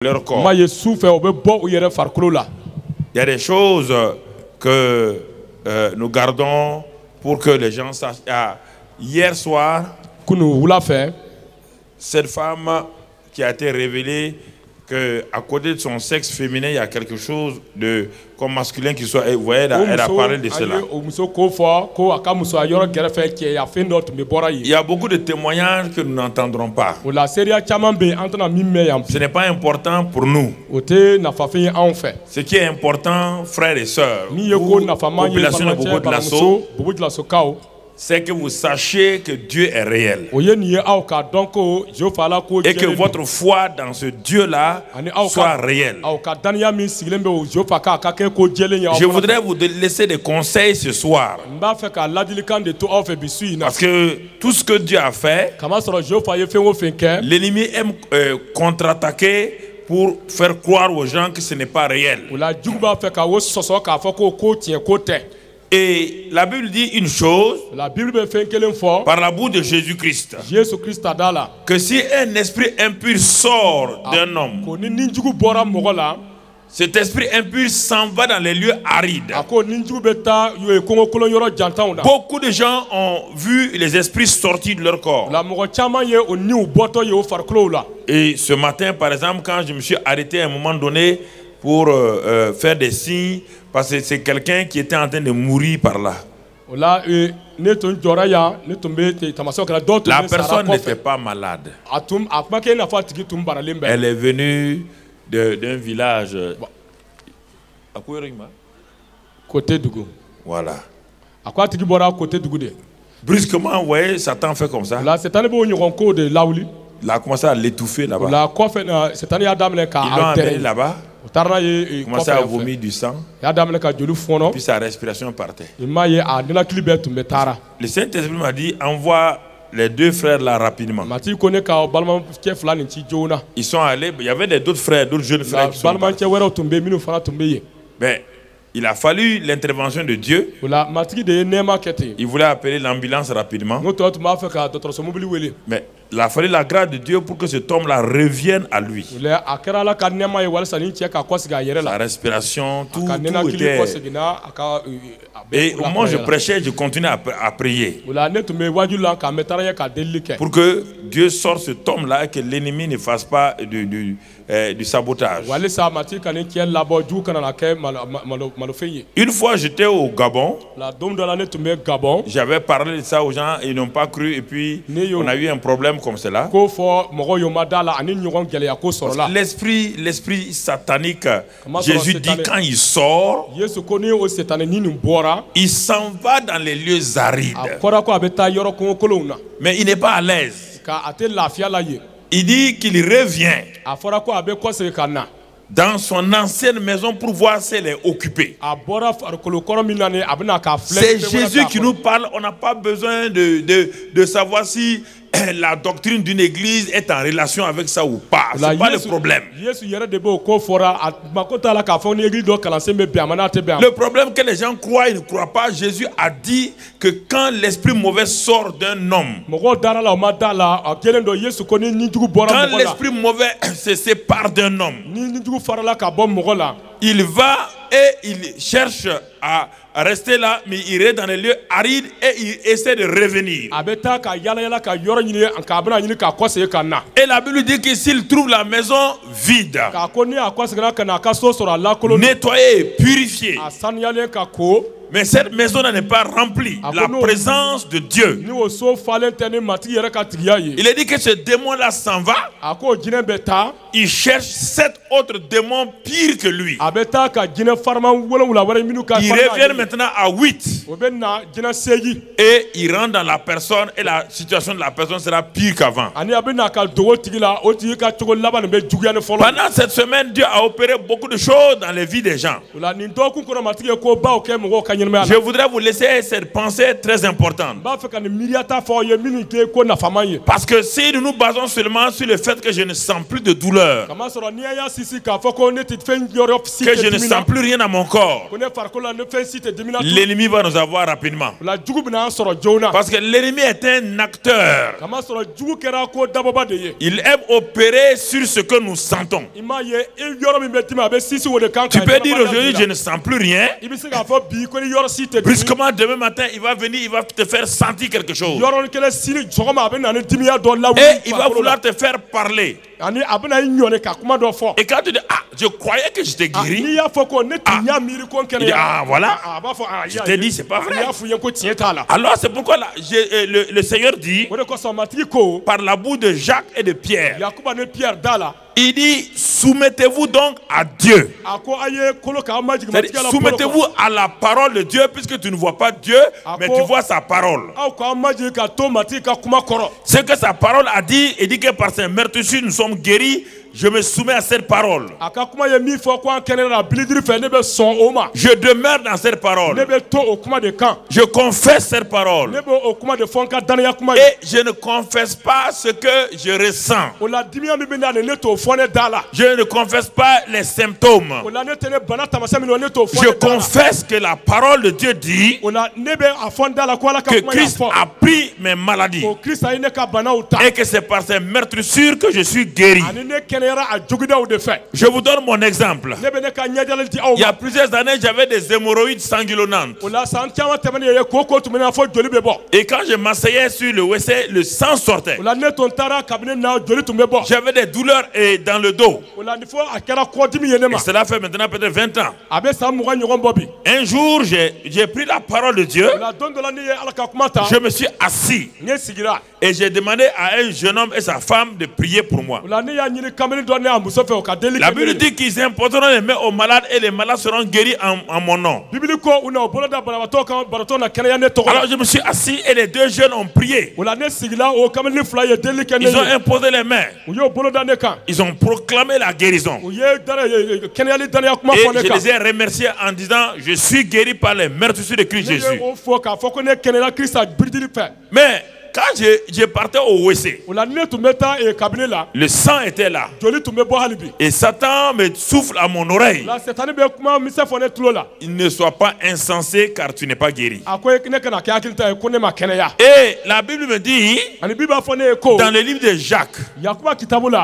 leur corps. Il y a des choses que nous gardons pour que les gens sachent. Hier soir, cette femme qui a été révélée qu'à côté de son sexe féminin, il y a quelque chose de comme masculin qui soit. Vous voyez, elle a parlé de cela. Il y a beaucoup de témoignages que nous n'entendrons pas. Ce n'est pas important pour nous. Ce qui est important, frères et sœurs, population de Bobo de Lasso, c'est que vous sachiez que Dieu est réel. Et que votre foi dans ce Dieu-là soit réelle. Je voudrais vous laisser des conseils ce soir. Parce que tout ce que Dieu a fait, l'ennemi aime contre-attaquer pour faire croire aux gens que ce n'est pas réel. Et la Bible dit une chose par la bouche de Jésus-Christ, que si un esprit impur sort d'un homme, cet esprit impur s'en va dans les lieux arides. Beaucoup de gens ont vu les esprits sortir de leur corps. Et ce matin, par exemple, quand je me suis arrêté à un moment donné pour faire des signes, parce que c'est quelqu'un qui était en train de mourir par là. La personne n'était pas malade. Elle est venue d'un village. Voilà. Brusquement, vous voyez, Satan fait comme ça. Il a commencé à l'étouffer là-bas. Ils l'ont amené là-bas. Il commençait à vomir du sang. Puis sa respiration partait. Le Saint-Esprit m'a dit, envoie les deux frères là rapidement. Ils sont allés, il y avait d'autres frères, d'autres jeunes frères qui sont partis. Mais il a fallu l'intervention de Dieu. Il voulait appeler l'ambulance rapidement. Mais il a fallu la grâce de Dieu pour que cet homme-là revienne à lui. Sa respiration, tout était... Et au moment où je prêchais, je continuais à prier. Pour que Dieu sorte cet homme-là et que l'ennemi ne fasse pas du sabotage. Une fois j'étais au Gabon, j'avais parlé de ça aux gens et ils n'ont pas cru et puis on a eu un problème comme cela. L'esprit satanique, Jésus dit quand il sort, il s'en va dans les lieux arides. Mais il n'est pas à l'aise. Il dit qu'il revient dans son ancienne maison pour voir si elle est occupée. C'est Jésus qui nous parle. On n'a pas besoin de savoir si la doctrine d'une église est en relation avec ça ou pas. Ce n'est pas le problème. Le problème que les gens croient et ne croient pas, Jésus a dit que quand l'esprit mauvais sort d'un homme, quand l'esprit mauvais se sépare d'un homme, il va et il cherche à rester là, mais il est dans les lieux arides et il essaie de revenir. Et la Bible dit que s'il trouve la maison vide, nettoyée, purifiée, mais cette maison n'est pas remplie, la présence de Dieu. Il est dit que ce démon-là s'en va. Il cherche 7 autres démons pires que lui. Il revient maintenant à 8. Et il rentre dans la personne et la situation de la personne sera pire qu'avant. Pendant cette semaine, Dieu a opéré beaucoup de choses dans les vies des gens. Je voudrais vous laisser cette pensée très importante. Parce que si nous nous basons seulement sur le fait que je ne sens plus de douleur, que je ne sens plus rien à mon corps, l'ennemi va nous avoir rapidement. Parce que l'ennemi est un acteur. Il aime opérer sur ce que nous sentons. Tu peux dire aujourd'hui je ne sens plus rien. Brusquement demain matin il va venir, il va te faire sentir quelque chose. Et il va vouloir te faire parler. Et quand tu dis ah je croyais que j'étais guéri, il dit ah voilà, je t'ai dit c'est pas vrai. Alors c'est pourquoi là, le Seigneur dit par la bouche de Jacques et de Pierre, il dit soumettez-vous donc à Dieu. Soumettez-vous à la parole de Dieu, puisque tu ne vois pas Dieu mais tu vois sa parole. Ce que sa parole a dit, et dit que par ses meurtrissures nous sommes guéris. Je me soumets à cette parole. Je demeure dans cette parole. Je confesse cette parole. Et je ne confesse pas ce que je ressens. Je ne confesse pas les symptômes. Je confesse que la parole de Dieu dit que Christ a pris mes maladies et que c'est par ses meurtrissures que je suis guéri. Je vous donne mon exemple. Il y a plusieurs années, j'avais des hémorroïdes sanguinolentes. Et quand je m'asseyais sur le WC, le sang sortait. J'avais des douleurs dans le dos. Et cela fait maintenant peut-être 20 ans. Un jour, j'ai pris la parole de Dieu. Je me suis assis. Et j'ai demandé à un jeune homme et sa femme de prier pour moi. La Bible dit qu'ils imposeront les mains aux malades et les malades seront guéris en mon nom. Alors je me suis assis et les deux jeunes ont prié. Ils ont imposé les mains. Ils ont proclamé la guérison. Et je les ai remerciés en disant je suis guéri par les meurtrissures de Christ Jésus. Mais quand je partais au WC, le sang était là. Et Satan me souffle à mon oreille. Il ne soit pas insensé car tu n'es pas guéri. Et la Bible me dit, dans le livre de Jacques,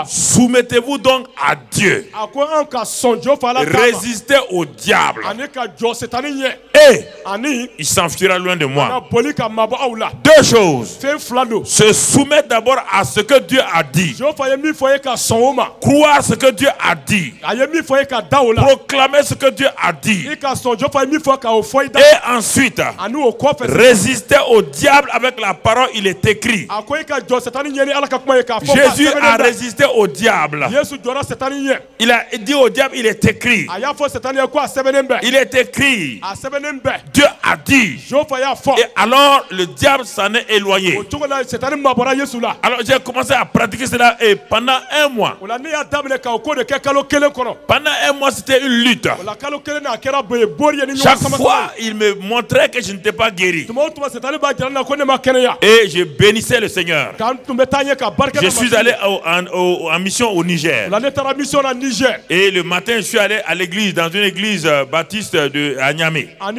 soumettez-vous donc à Dieu. Résistez au diable. Et il s'enfuira loin de moi. Deux choses. Se soumettre d'abord à ce que Dieu a dit. Croire ce que Dieu a dit. Proclamer ce que Dieu a dit. Et ensuite, résister au diable avec la parole. Il est écrit. Jésus a résisté au diable. Il a dit au diable, il est écrit. Il est écrit. Dieu a dit. Et alors le diable s'en est éloigné. Alors j'ai commencé à pratiquer cela et pendant un mois. Pendant un mois c'était une lutte. Chaque fois il me montrait que je n'étais pas guéri. Et je bénissais le Seigneur. Je suis allé en mission au Niger. Et le matin je suis allé à l'église, dans une église baptiste à Niamey. Quand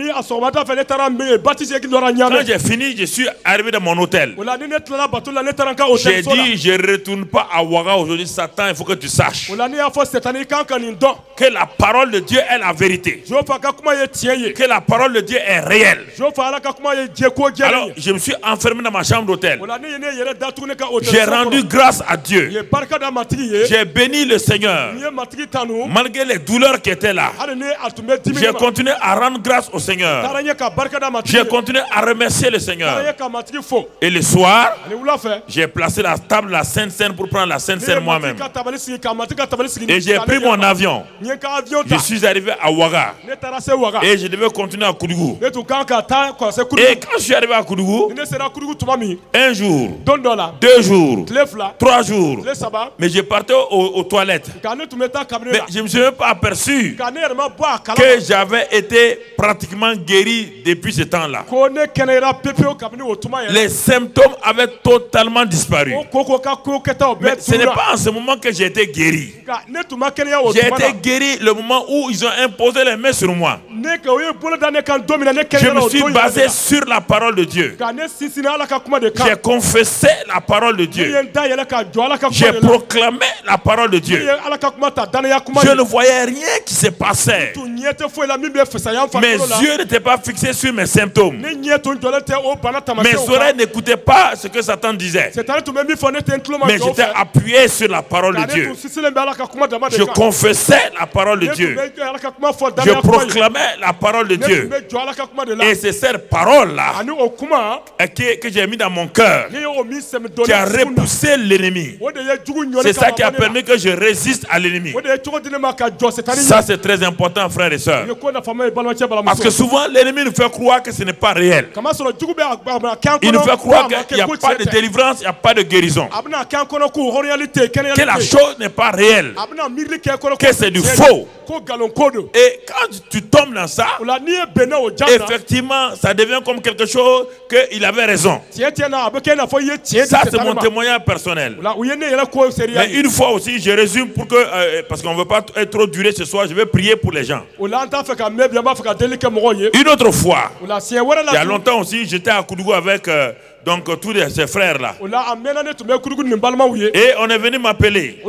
j'ai fini, je suis arrivé dans mon hôtel. J'ai dit, je ne retourne pas à Ouaga aujourd'hui. Satan, il faut que tu saches que la parole de Dieu est la vérité. Que la parole de Dieu est réelle. Alors, je me suis enfermé dans ma chambre d'hôtel. J'ai rendu grâce à Dieu. J'ai béni le Seigneur. Malgré les douleurs qui étaient là, j'ai continué à rendre grâce au Seigneur. J'ai continué à remercier le Seigneur. Et le soir, j'ai placé la table de la Sainte Seine pour prendre la Sainte Seine moi-même. Et j'ai pris mon avion. Je suis arrivé à Ouaga. Et je devais continuer à Koudougou. Et quand je suis arrivé à Koudougou, un jour, 2 jours, 3 jours, mais je partais aux toilettes. Mais je ne me suis même pas aperçu que j'avais été pratiquement guéri depuis ce temps-là. Les symptômes avaient totalement disparu. Mais ce n'est pas en ce moment que j'ai été guéri. J'ai été guéri le moment où ils ont imposé les mains sur moi. Je me suis basé sur la parole de Dieu. J'ai confessé la parole de Dieu. J'ai proclamé la parole de Dieu. Je ne voyais rien qui se passait. Mes yeux n'étaient pas fixés sur mes symptômes. Mes oreilles n'écoutaient pas ce que Satan disait. Mais j'étais appuyé sur la parole de Dieu. Je confessais la parole de Dieu. Je proclamais la parole de Dieu. Et c'est cette parole-là que j'ai mis dans mon cœur, qui a repoussé l'ennemi. C'est ça qui a permis que je résiste à l'ennemi. Ça, c'est très important, frères et sœurs. Parce que souvent, l'ennemi nous fait croire que ce n'est pas réel. Il nous fait croire qu'il n'y a pas de délivrance, il n'y a pas de guérison. Que la chose n'est pas réelle. Que c'est du faux. Et quand tu tombes dans ça, effectivement, ça devient comme quelque chose qu'il avait raison. Ça, c'est mon témoignage personnel. Mais une fois aussi, je résume pour que, parce qu'on ne veut pas être trop duré ce soir, je vais prier pour les gens. Une autre fois, il y a longtemps aussi, j'étais à Koudougou avec donc tous ces frères-là. Et on est venu m'appeler.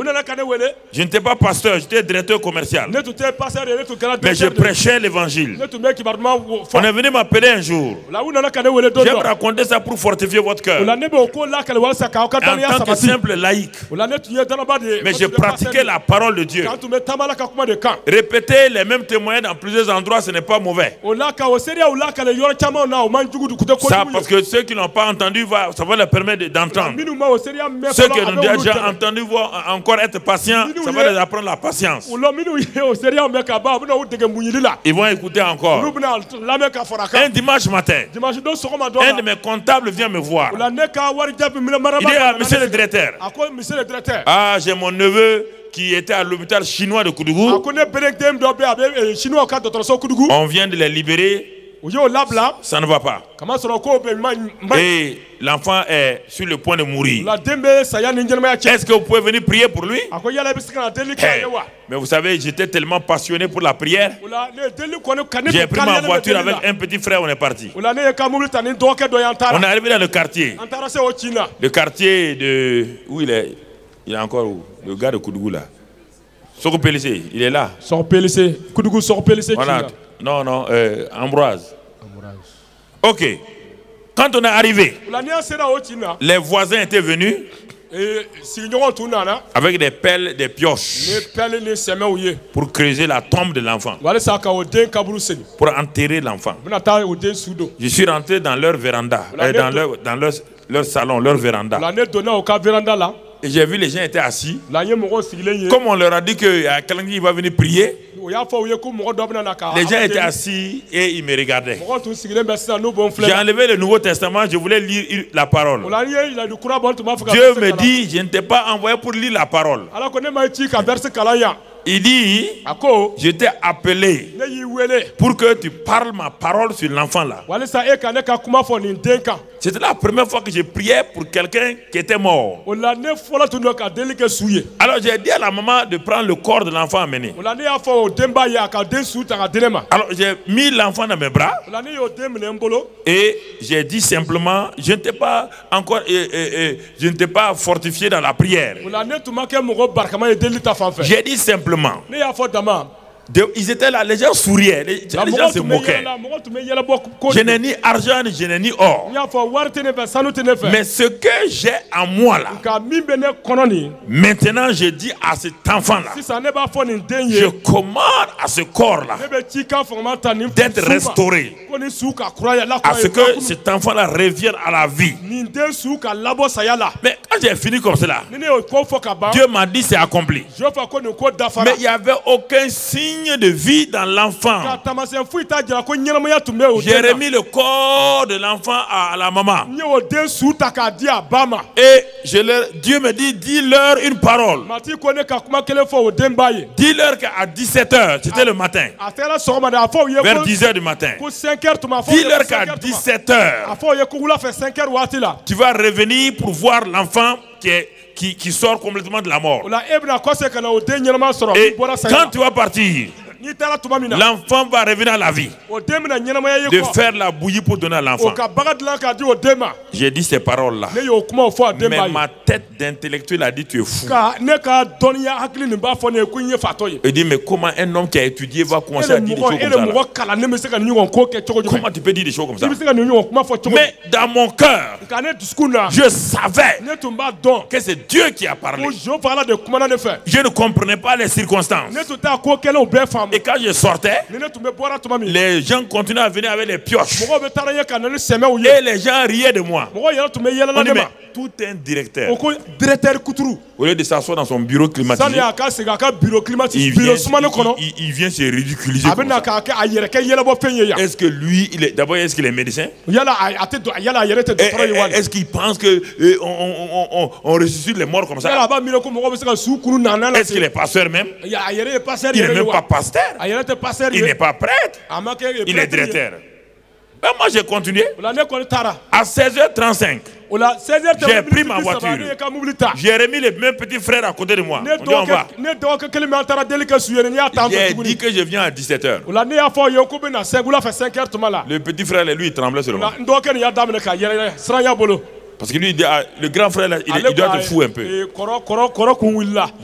Je n'étais pas pasteur, j'étais directeur commercial. Mais je prêchais l'évangile. On est venu m'appeler un jour. J'aime raconter ça pour fortifier votre cœur. En tant que simple laïc. Mais je pratiquais la parole de Dieu. Répéter les mêmes témoignages dans plusieurs endroits, ce n'est pas mauvais. Ça, parce que ceux qui n'ont pas entendu, ça va leur permettre d'entendre. Ceux qui ont déjà entendu vont encore être patients, ça va les apprendre la patience. Ils vont écouter encore. Un dimanche matin, un de mes comptables vient me voir. Il dit à monsieur le directeur, ah, j'ai mon neveu qui était à l'hôpital chinois de Koudougou. On vient de les libérer. Ça ne va pas. Et l'enfant est sur le point de mourir. Est-ce que vous pouvez venir prier pour lui? Mais vous savez, j'étais tellement passionné pour la prière. J'ai pris ma voiture avec un petit frère, on est parti. On est arrivé dans le quartier. Le quartier de... Où il est? Il est encore où? Le gars de Koudougou là. Soko Pelissé, il est là. Koudougou Soko Pelissé. Voilà. Non, non, Ambroise. Ok. Quand on est arrivé, les voisins étaient venus avec des pelles, des pioches pour creuser la tombe de l'enfant, pour enterrer l'enfant. Je suis rentré dans leur véranda, dans leur salon, leur véranda. Et j'ai vu les gens étaient assis. Comme on leur a dit qu'il y a quelqu'un qui va venir prier, les gens étaient assis et ils me regardaient. J'ai enlevé le Nouveau Testament, je voulais lire la parole. Dieu me dit, je ne t'ai pas envoyé pour lire la parole. Il dit, je t'ai appelé pour que tu parles ma parole sur l'enfant là. C'était la première fois que je priais pour quelqu'un qui était mort. Alors j'ai dit à la maman de prendre le corps de l'enfant amené. Alors j'ai mis l'enfant dans mes bras et j'ai dit simplement, je ne t'ai pas encore, je ne t'ai pas fortifié dans la prière. J'ai dit simplement, Ils étaient là, les gens souriaient, les gens se moquaient. Je n'ai ni argent, je n'ai ni or. Mais ce que j'ai en moi là, maintenant je dis à cet enfant-là, je commande à ce corps-là d'être restauré, à ce que cet enfant-là revienne à la vie. Mais quand j'ai fini comme cela, Dieu m'a dit c'est accompli. Mais il n'y avait aucun signe de vie dans l'enfant. J'ai remis le corps de l'enfant à la maman. Et Dieu me dit, dis-leur une parole. Dis-leur qu'à 17h, c'était le matin, vers 10h du matin, dis-leur qu'à 17h, tu vas revenir pour voir l'enfant qui sort complètement de la mort. Et quand tu vas partir, l'enfant va revenir à la vie, de faire la bouillie pour donner à l'enfant. J'ai dit ces paroles-là, mais ma tête d'intellectuel a dit tu es fou. Il dit mais comment un homme qui a étudié va commencer à dire des choses comme ça là? Comment tu peux dire des choses comme ça? Mais dans mon cœur, je savais que c'est Dieu qui a parlé. Je ne comprenais pas les circonstances. Et quand je sortais, les gens continuaient à venir avec les pioches. Et les gens riaient de moi. On dit, mais tout un directeur, au lieu de s'asseoir dans son bureau climatisé, il vient se ridiculiser comme ça. Est-ce que lui, d'abord, est-ce qu'il est médecin? Est-ce qu'il pense qu'on ressuscite les morts comme ça? Est-ce qu'il est pasteur même? Il n'est même pas pasteur. Il n'est pas prêtre. Il est directeur. Ben moi j'ai continué. À 16h35, j'ai pris ma voiture. J'ai remis les mêmes petits frères à côté de moi. On dit on va. J'ai dit que je viens à 17h. Le petit frère, lui, il tremblait sur moi. Parce que lui, le grand frère, il doit être fou un peu.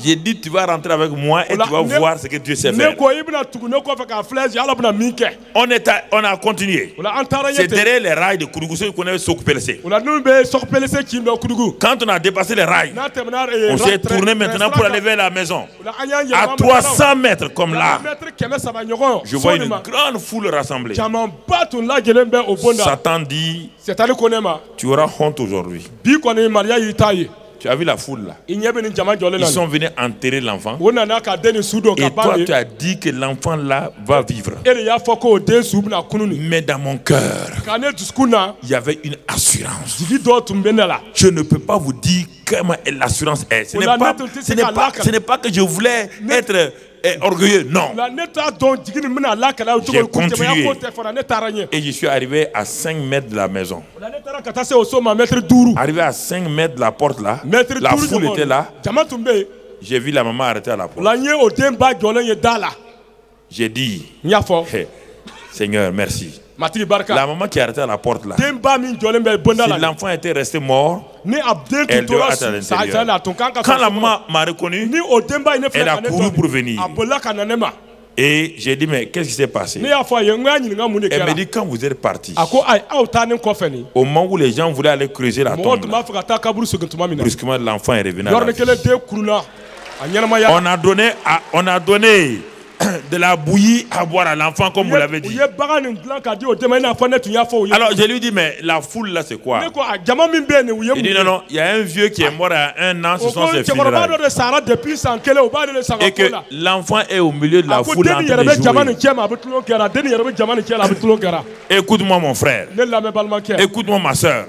J'ai dit, tu vas rentrer avec moi et tu vas voir ce que Dieu sait faire. On a continué. C'est derrière les rails de Koudougou, ceux qu'on avait s'occuper. Quand on a dépassé les rails, on s'est tourné maintenant pour aller vers la maison. À 300 mètres comme là, je vois une grande foule rassemblée. Satan dit, tu auras honte aujourd'hui. Tu as vu la foule là? Ils sont venus enterrer l'enfant. Et toi tu as dit que l'enfant là va vivre. Mais dans mon cœur, il y avait une assurance. Je ne peux pas vous dire comment l'assurance est. Ce n'est pas que je voulais être orgueilleux, non. J'ai continué et je suis arrivé à 5 mètres de la maison. Arrivé à 5 mètres de la porte là, la foule était là. J'ai vu la maman arrêter à la porte. J'ai dit, hey, Seigneur, merci. La maman qui arrêtait à la porte là, si l'enfant était resté mort, elle doit être à l'intérieur. Quand la maman m'a reconnu, elle a couru pour venir. Et j'ai dit, mais qu'est-ce qui s'est passé? Elle me dit, quand vous êtes parti, au moment où les gens voulaient aller creuser la tombe, brusquement l'enfant est revenu à la vie. On a donné de la bouillie à boire à l'enfant comme vous l'avez dit. Alors je lui dis mais la foule là c'est quoi? Il dit non, il y a un vieux qui est mort à 1 an, ce sont ses funérailles. Et que l'enfant est au milieu de la foule en train de jouer. Écoute-moi mon frère, écoute-moi ma soeur.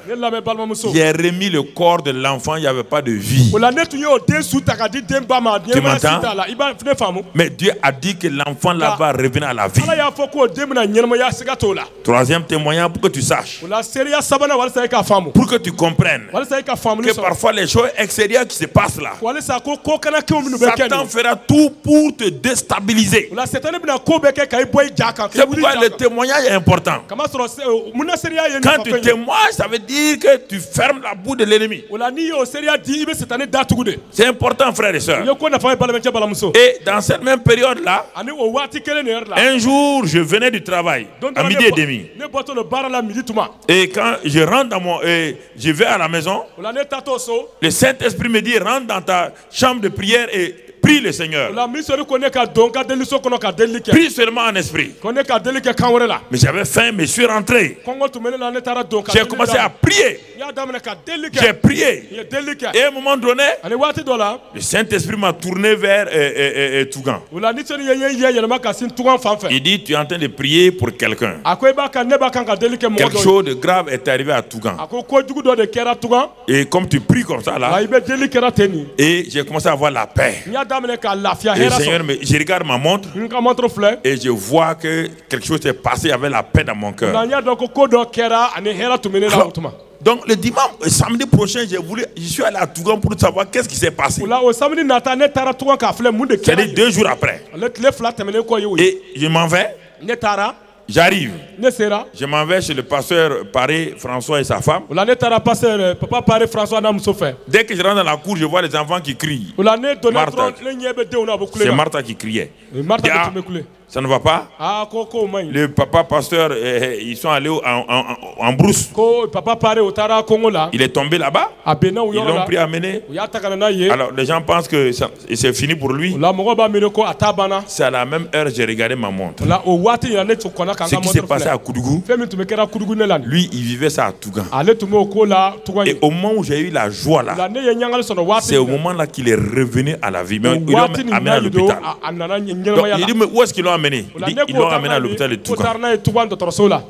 J'ai remis le corps de l'enfant, il n'y avait pas de vie. Tu m'entends? Mais Dieu a dit que l'enfant là va revenir à la vie. Troisième témoignage pour que tu saches, pour que tu comprennes que parfois les choses extérieures qui se passent là, Satan fera tout pour te déstabiliser. C'est pourquoi le témoignage est important. Quand tu témoignes, ça veut dire que tu fermes la bouche de l'ennemi. C'est important frères et sœurs. Et dans cette même période là, Un jour, je venais du travail à 12h30. Et quand je rentre je vais à la maison, le Saint-Esprit me dit, rentre dans ta chambre de prière et prie le Seigneur. Prie seulement en esprit. Mais j'avais faim, mais je suis rentré. J'ai commencé à prier. J'ai prié. Et à un moment donné, le Saint-Esprit m'a tourné vers Tougan. Il dit, tu es en train de prier pour quelqu'un. Quelque chose de grave est arrivé à Tougan. Et comme tu pries comme ça là, et j'ai commencé à avoir la paix. Et le Seigneur, je regarde ma montre et je vois que quelque chose s'est passé avec la paix dans mon cœur. Donc le dimanche, samedi prochain, je suis allé à Tougan pour savoir qu'est-ce qui s'est passé. C'est-à-dire 2 jours après. Et je m'en vais. J'arrive. Je m'en vais chez le pasteur Paré François et sa femme. Dès que je rentre dans la cour, je vois les enfants qui crient. Martha. C'est Martha qui criait. Ça ne va pas. Le papa pasteur, ils sont allés en brousse. Il est tombé là-bas. Ils l'ont pris à amener. Alors les gens pensent que c'est fini pour lui. C'est à la même heure que j'ai regardé ma montre. Ce qui s'est passé à Koudougou, lui il vivait ça à Tougan. Et au moment où j'ai eu la joie là, c'est au moment là qu'il est revenu à la vie. Mais ils l'ont amené à l'hôpital. Donc il dit, mais où est-ce qu'ils l'ont amené? Ils l'ont amené à l'hôpital de Tougan.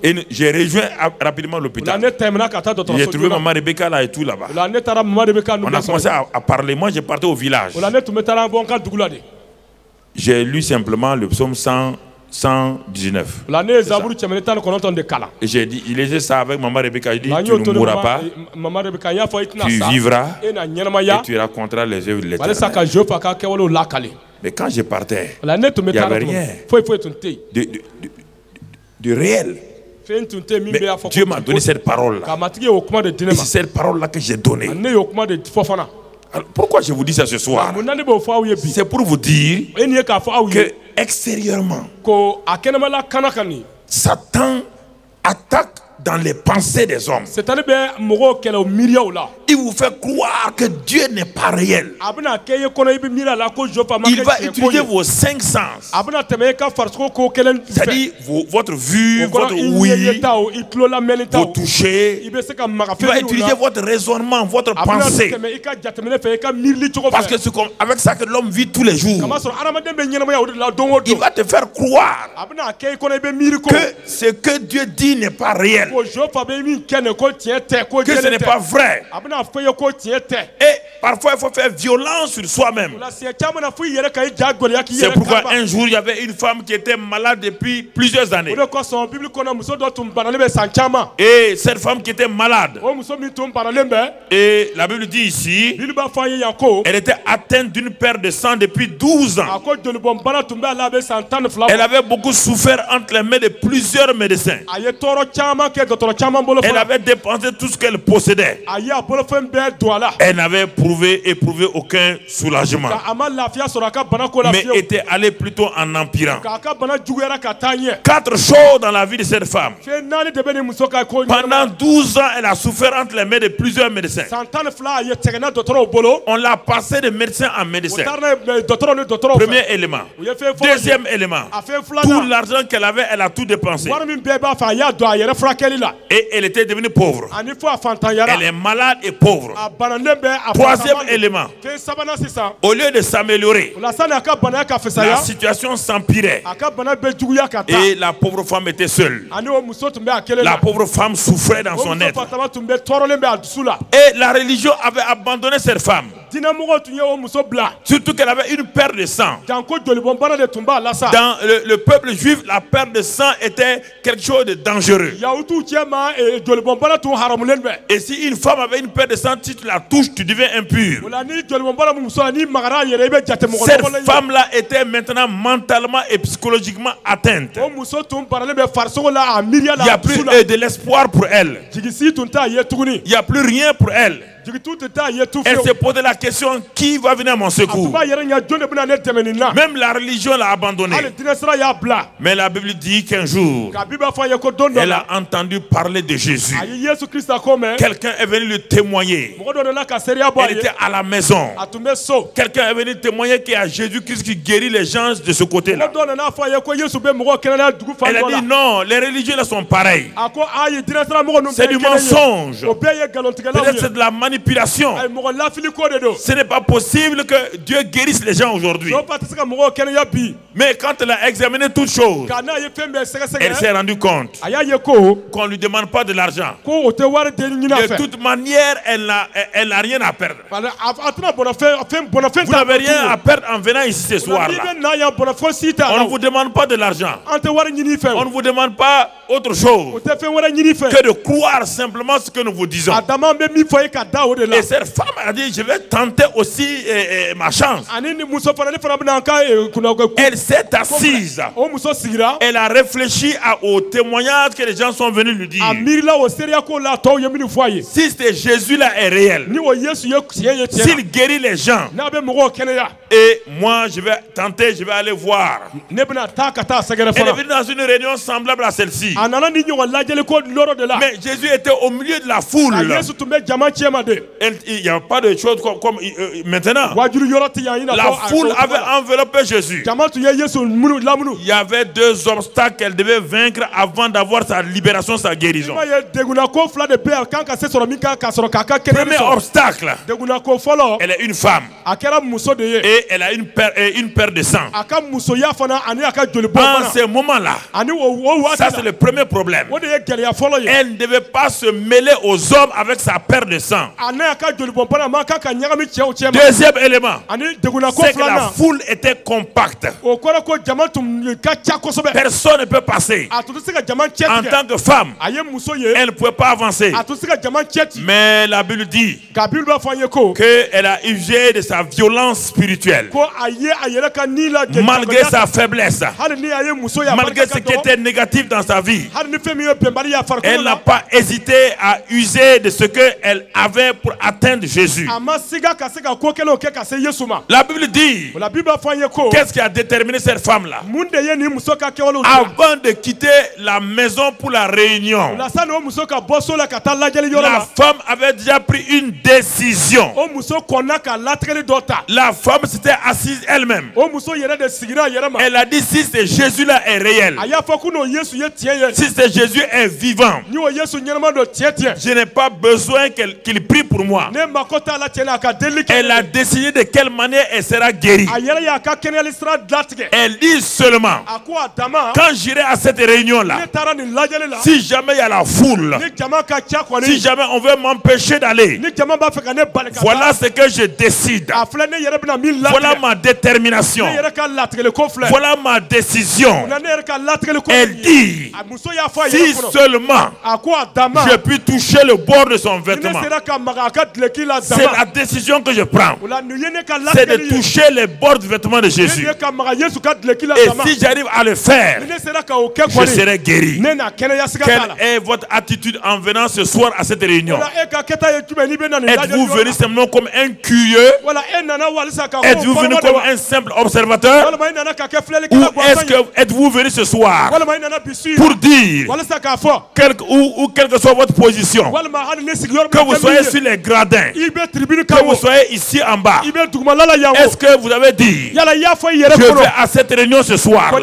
Et j'ai rejoint rapidement l'hôpital. J'ai trouvé maman Rebecca là et tout là-bas. On a commencé à parler. Moi j'ai parti au village. J'ai lu simplement le psaume 119. Et j'ai dit, il lisait ça avec maman Rebecca. Il dit, tu ne mourras pas, tu vivras et tu raconteras les œuvres de l'Éternel. Mais quand je partais, il n'y avait rien de réel. Mais Dieu m'a donné cette parole-là. Et c'est cette parole-là que j'ai donnée. Alors, pourquoi je vous dis ça ce soir? C'est pour vous dire que extérieurement, Satan attaque dans les pensées des hommes. Il vous fait croire que Dieu n'est pas réel. Il va utiliser vos 5 sens. C'est-à-dire votre vue, votre ouïe, vos toucher. Il va utiliser votre raisonnement, votre pensée. Parce que c'est avec ça que l'homme vit tous les jours. Il va te faire croire que ce que Dieu dit n'est pas réel. Que ce n'est pas vrai. Et parfois il faut faire violence sur soi-même. C'est pourquoi un jour il y avait une femme qui était malade depuis plusieurs années. Et cette femme qui était malade, et la Bible dit ici, elle était atteinte d'une perte de sang depuis 12 ans. Elle avait beaucoup souffert entre les mains de plusieurs médecins. Elle avait dépensé tout ce qu'elle possédait. Elle n'avait éprouvé aucun soulagement. Mais était allée plutôt en empirant. 4 choses dans la vie de cette femme. Pendant 12 ans, elle a souffert entre les mains de plusieurs médecins. On l'a passé de médecin en médecin. Premier élément. Deuxième élément. Tout l'argent qu'elle avait, elle a tout dépensé. Et elle était devenue pauvre. Elle est malade et pauvre. Troisième élément. Au lieu de s'améliorer, la situation s'empirait. Et la pauvre femme était seule. La pauvre femme souffrait dans son être. Et la religion avait abandonné cette femme. Surtout qu'elle avait une perte de sang. Dans le peuple juif, la perte de sang était quelque chose de dangereux. Et si une femme avait une perte de sang, si tu la touches, tu deviens impur. Cette femme-là était maintenant mentalement et psychologiquement atteinte. Il n'y a plus de l'espoir pour elle. Il n'y a plus rien pour elle. Elle s'est posé la question, qui va venir à mon secours? Même la religion l'a abandonné. Mais la Bible dit qu'un jour, elle a entendu parler de Jésus. Quelqu'un est venu lui témoigner. Elle était à la maison. Quelqu'un est venu témoigner qu'il y a Jésus-Christ qui guérit les gens de ce côté-là. Elle a dit non, les religieux là sont pareils. C'est du mensonge. Peut-être c'est de la manipulation. Ce n'est pas possible que Dieu guérisse les gens aujourd'hui. Mais quand elle a examiné toutes choses, elle s'est rendue compte qu'on ne lui demande pas de l'argent. De toute manière, elle n'a rien à perdre. Vous n'avez rien à perdre en venant ici ce soir-là. On ne vous demande pas de l'argent. On ne vous demande pas autre chose que de croire simplement ce que nous vous disons. Et cette femme a dit, je vais tenter aussi ma chance. Elle s'est assise. Elle a réfléchi au témoignage que les gens sont venus lui dire. Si c'était Jésus-là est réel, s'il guérit les gens, et moi je vais tenter, je vais aller voir. Elle est venue dans une réunion semblable à celle-ci. Mais Jésus était au milieu de la foule. Il n'y a pas de choses comme maintenant. La foule avait enveloppé Jésus. Il y avait deux obstacles qu'elle devait vaincre avant d'avoir sa libération, sa guérison. Premier obstacle, elle est une femme. Et elle a une paire de sang. En ce moment-là, ça c'est le premier problème. Elle ne devait pas se mêler aux hommes avec sa paire de sang. Deuxième élément, c'est que la foule était compacte. Personne ne peut passer. En tant que femme, elle ne pouvait pas avancer. Mais la Bible dit qu'elle a usé de sa violence spirituelle. Malgré sa faiblesse, malgré ce qui était négatif dans sa vie, elle n'a pas hésité à user de ce qu'elle avait pour atteindre Jésus. La Bible dit, qu'est-ce qui a déterminé cette femme-là? Avant de quitter la maison pour la réunion, la femme avait déjà pris une décision. La femme s'était assise elle-même. Elle a dit, si c'est Jésus-là est réel, si c'est Jésus est vivant, je n'ai pas besoin qu'il prie pour moi. Elle a décidé de quelle manière elle sera guérie. Elle dit seulement, quand j'irai à cette réunion-là, si jamais il y a la foule, si jamais on veut m'empêcher d'aller, voilà ce que je décide. Voilà ma détermination. Voilà ma décision. Elle dit, si seulement je puis toucher le bord de son vêtement, c'est la décision que je prends. C'est de toucher les bords du vêtement de Jésus. Et si j'arrive à le faire, je serai guéri. Quelle est votre attitude en venant ce soir à cette réunion? Êtes-vous venu simplement comme un curieux? Êtes-vous venu comme un simple observateur? Ou est-ce que êtes-vous venu ce soir pour dire, quelle que soit votre position, que vous soyez sur les gradins, que vous soyez ici en bas, est-ce que vous avez dit, je vais à cette réunion ce soir, quoi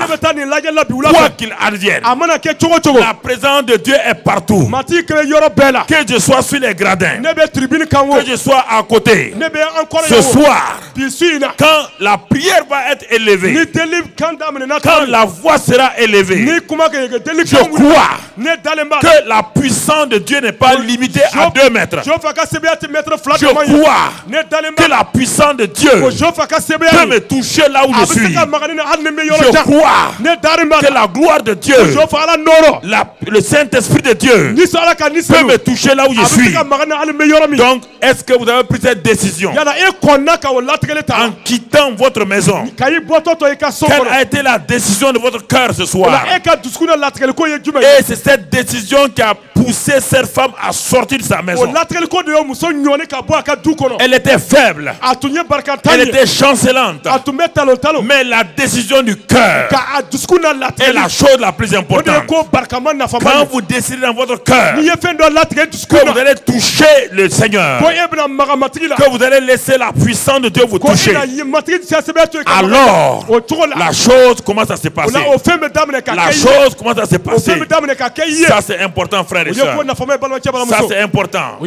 qu'il advienne, la présence de Dieu est partout. Que je sois sur les gradins, que je sois à côté, ce soir, quand la prière va être élevée, quand la voix sera élevée, je crois que la puissance de Dieu n'est pas limitée à 2 mètres. Je crois que la puissance de Dieu peut me toucher là où je suis. Je crois que la gloire de Dieu, le Saint-Esprit de Dieu peut me toucher là où je suis. Donc, est-ce que vous avez pris cette décision en quittant votre maison? Quelle a été la décision de votre cœur ce soir? Et c'est cette décision qui a poussé cette femme à sortir de sa maison. Elle était faible. Elle était chancelante. Mais la décision du cœur est la chose la plus importante. Quand vous décidez dans votre cœur que vous allez toucher le Seigneur, que vous allez laisser la puissance de Dieu vous toucher, alors la chose commence à se passer. La chose commence à se passer. Ça c'est important, frères et sœurs. Ça c'est important.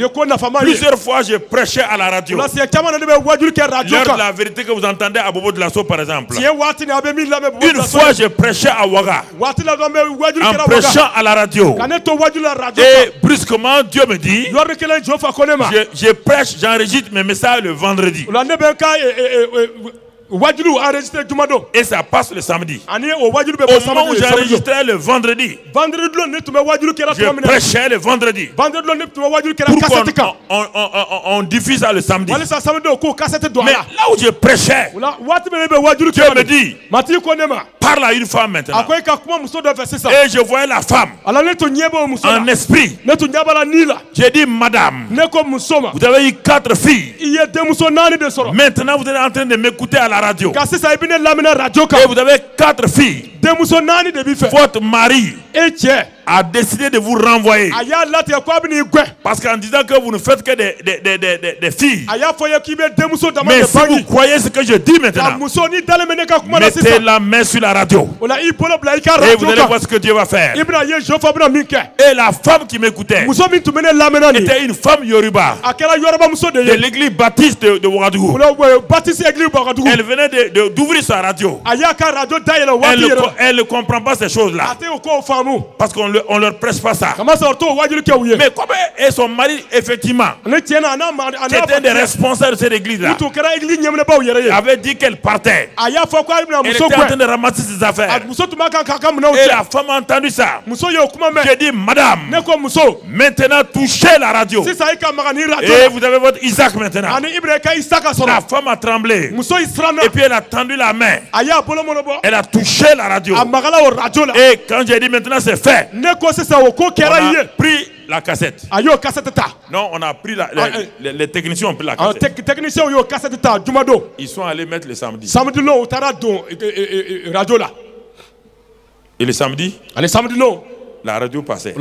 Plusieurs fois je prêchais à la radio. L'heure de la vérité que vous entendez à Bobo de Lasso par exemple. Une fois je prêchais à Ouaga. En prêchant à la radio. Et brusquement Dieu me dit, je prêche, j'enregistre mes messages le vendredi. Et ça passe le samedi. Au moment où j'enregistrais le vendredi, je prêchais le vendredi. Pourquoi on diffuse ça le samedi? Mais là où je prêchais, Dieu me dit, parle à une femme maintenant. Et je voyais la femme en esprit. J'ai dit, madame, vous avez eu 4 filles. Maintenant vous êtes en train de m'écouter à la radio. Et vous avez 4 filles. Votre mari a décidé de vous renvoyer. Parce qu'en disant que vous ne faites que des filles. Mais si vous croyez ce que je dis maintenant, mettez la main sur la radio. Et vous allez voir ce que Dieu va faire. Et la femme qui m'écoutait était une femme Yoruba de l'église baptiste de Ouagadougou. Elle venait d'ouvrir sa radio. Elle ne comprend pas ces choses-là. Parce qu'on ne leur presse pas ça. Mais comme et son mari, effectivement, qui était des responsables de cette église-là, avait dit qu'elle partait. Elle était en train de ramasser ses affaires. Et la femme a entendu ça. J'ai dit, madame, maintenant touchez la radio. Et vous avez votre Isaac maintenant. La femme a tremblé. Et puis elle a tendu la main. Elle a touché la radio. Et quand j'ai dit maintenant c'est fait, on a pris la cassette. Non, on a pris les techniciens ont pris la cassette. Ils sont allés mettre le samedi. Et le samedi, la radio passait. Au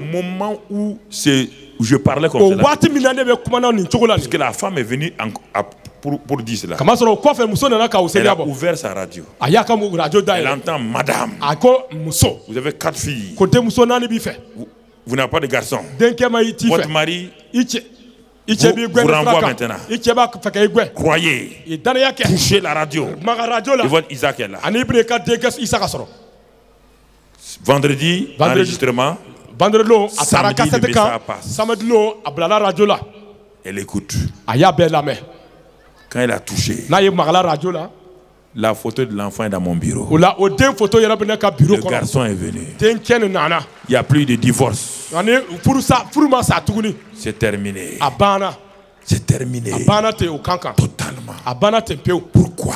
moment où je parlais comme ça, parce que la femme est venue pour dire cela. Elle a ouvert sa radio. Elle entend, madame, vous avez 4 filles. Vous n'avez pas de garçon. Votre mari vous renvoie maintenant. Croyez. Touchez la radio. Et votre Isaac est là. Vendredi, enregistrement. Samedi, le message passe. Elle écoute. Quand elle a touché, la photo de l'enfant est dans mon bureau. Le garçon est venu. Il n'y a plus de divorce. C'est terminé. C'est terminé. Totalement. Pourquoi?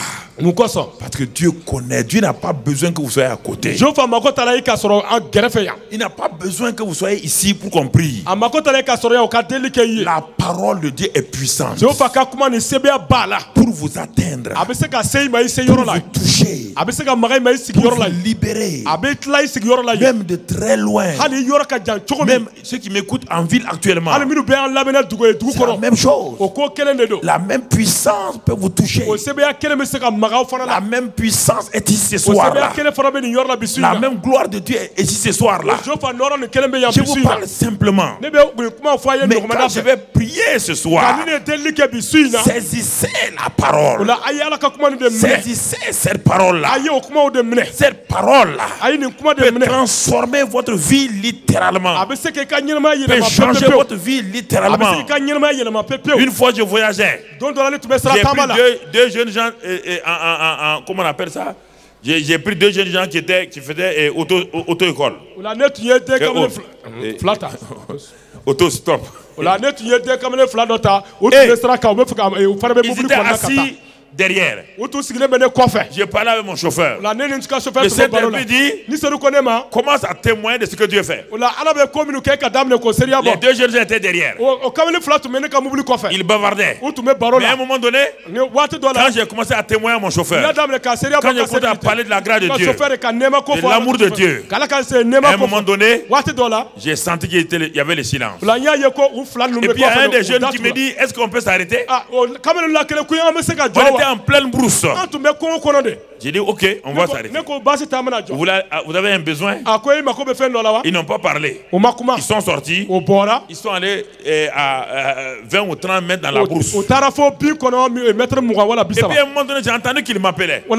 Parce que Dieu connaît. Dieu n'a pas besoin que vous soyez à côté. Il n'a pas besoin que vous soyez ici pour qu'on prie. La parole de Dieu est puissante pour vous atteindre, pour vous toucher, pour vous libérer, même de très loin. Même ceux qui m'écoutent en ville actuellement, c'est la même chose. La même puissance peut vous toucher. La même puissance est ici ce soir-là. La même gloire de Dieu est ici ce soir-là. Je vous parle simplement. Mais quand je vais prier ce soir, saisissez la parole. Saisissez cette parole-là. Cette parole-là peut transformer votre vie littéralement. Peut changer votre vie littéralement. Une fois je voyageais. J'ai pris deux jeunes gens comment on appelle ça? J'ai pris 2 jeunes gens qui faisaient auto-école. Auto-stop. Ils étaient assis derrière. J'ai parlé avec mon chauffeur. Le Saint-Esprit dit, commence à témoigner de ce que Dieu fait. Les deux jeunes étaient derrière. Ils bavardaient. Mais à un moment donné, quand j'ai commencé à témoigner à mon chauffeur, quand j'ai commencé à parler de la grâce de Dieu, de l'amour de Dieu, à un moment donné, j'ai senti qu'il y avait le silence. Et puis il y a un des jeunes qui me dit, est-ce qu'on peut s'arrêter? On était en pleine brousse. J'ai dit, ok, on va s'arrêter. Vous avez un besoin? Ils n'ont pas parlé. Ils sont sortis. Ils sont allés à 20 ou 30 mètres dans la brousse. Et puis à un moment donné, j'ai entendu qu'il m'appelait. Le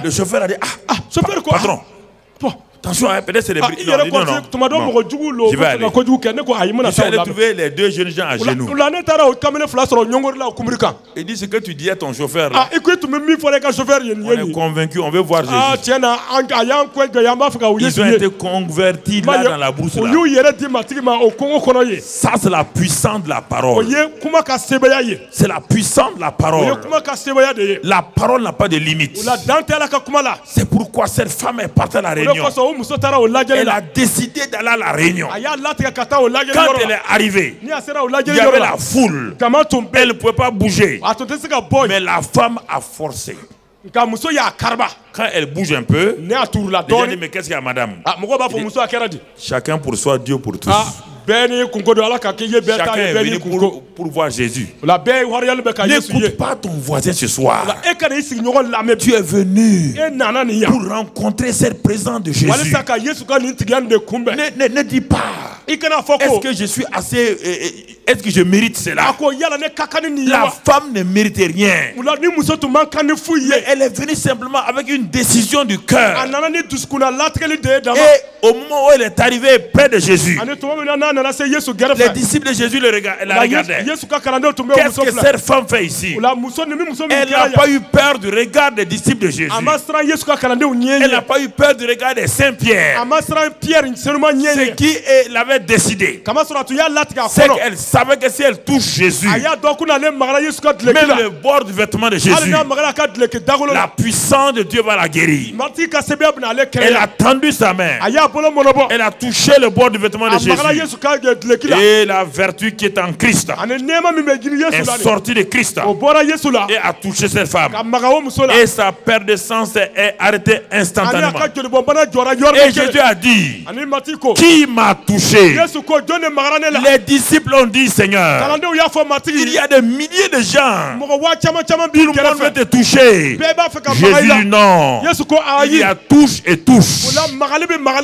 chauffeur a dit, patron. Attention, peut-être c'est des briques. Non, je vais aller. Je suis allé trouver les deux jeunes gens à genoux. Il dit ce que tu dis à ton chauffeur là. On est convaincu, on veut voir Jésus. Ils ont été convertis là dans la brousse là. Ça c'est la puissance de la parole. C'est la puissance de la parole. La parole n'a pas de limite. C'est pourquoi cette femme est partie à la réunion. Elle a décidé d'aller à la réunion. Quand elle est arrivée, il y avait la foule. Elle ne pouvait pas bouger. Mais la femme a forcé. Quand elle bouge un peu, elle dit, mais qu'est-ce qu'il y a, madame? Chacun pour soi, Dieu pour tous. Chacun est venu pour voir Jésus. N'écoute pas ton voisin ce soir. Tu es venu pour rencontrer cette présence de Jésus. Ne dis pas, est-ce que je suis assez... Est-ce que je mérite cela? La femme ne mérite rien. Mais elle est venue simplement avec une décision du cœur. Et au moment où elle est arrivée près de Jésus, les disciples de Jésus la regardaient. Qu'est-ce que cette femme fait ici? Elle n'a pas eu peur du regard des disciples de Jésus. Elle n'a pas eu peur du regard de Saint-Pierre. Ce qui l'avait décidé, c'est qu'elle savait que si elle touche Jésus, même le bord du vêtement de Jésus, la puissance de Dieu va la guérir. Elle a tendu sa main. Elle a touché le bord du vêtement de Jésus. Et la vertu qui est en Christ est sortie de Christ et a touché cette femme. Et sa perte de sang est arrêtée instantanément. Et Jésus a dit, qui m'a touché? Les disciples ont dit, Seigneur, il y a des milliers de gens. Tout le monde veut te toucher. Jésus dit non. Il y a touche et touche.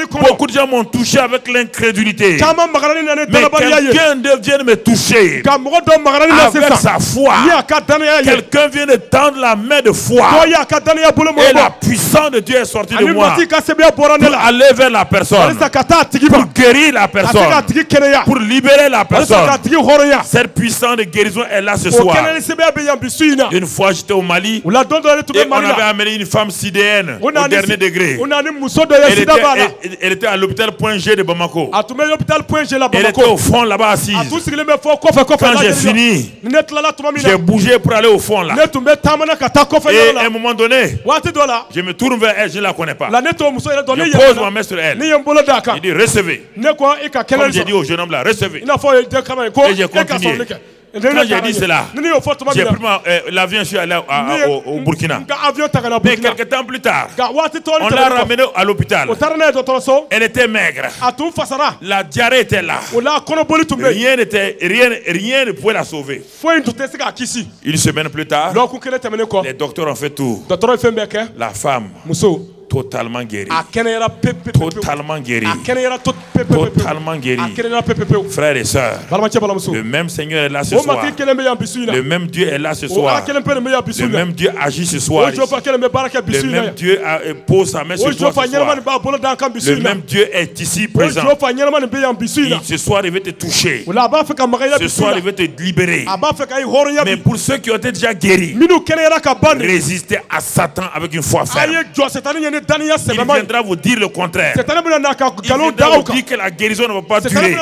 Beaucoup de gens m'ont touché avec l'incrédulité. Mais quelqu'un vient de me toucher avec sa foi. Quelqu'un vient de tendre la main de foi. Et la puissance de Dieu est sortie de moi pour aller vers la personne, pour guérir la personne, pour libérer la personne. Cette puissance de guérison est là ce soir. Une fois j'étais au Mali et on avait amené une femme sidéenne au dernier degré. Elle était à l'hôpital Point G de Bamako. Elle était au fond là-bas assise. Quand j'ai fini, j'ai bougé pour aller au fond là. Et à un moment donné, je me tourne vers elle, je ne la connais pas. Je pose ma main sur elle. Il dit recevez. Comme j'ai dit au jeune homme là, recevez. Et j'ai continué. Quand j'ai dit cela, j'ai pris l'avion, je suis allé au Burkina. Mais quelques temps plus tard, on l'a ramenée à l'hôpital. Elle était maigre. La diarrhée était là. Rien ne pouvait la sauver. Une semaine plus tard, les docteurs ont fait tout. La femme totalement guéri. Totalement guéri. Totalement guéri. Frères et sœurs, le même Seigneur est là ce soir. Le même Dieu est là ce soir. Le même Dieu agit ce soir. Le même Dieu pose sa main sur toi ce soir. Le même Dieu est ici présent. Ce soir, il veut te toucher. Ce soir, il veut te libérer. Mais pour ceux qui ont été déjà guéris, résistez à Satan avec une foi ferme. il viendra vous dire le contraire. Il viendra vous dire que la guérison ne va pas durer,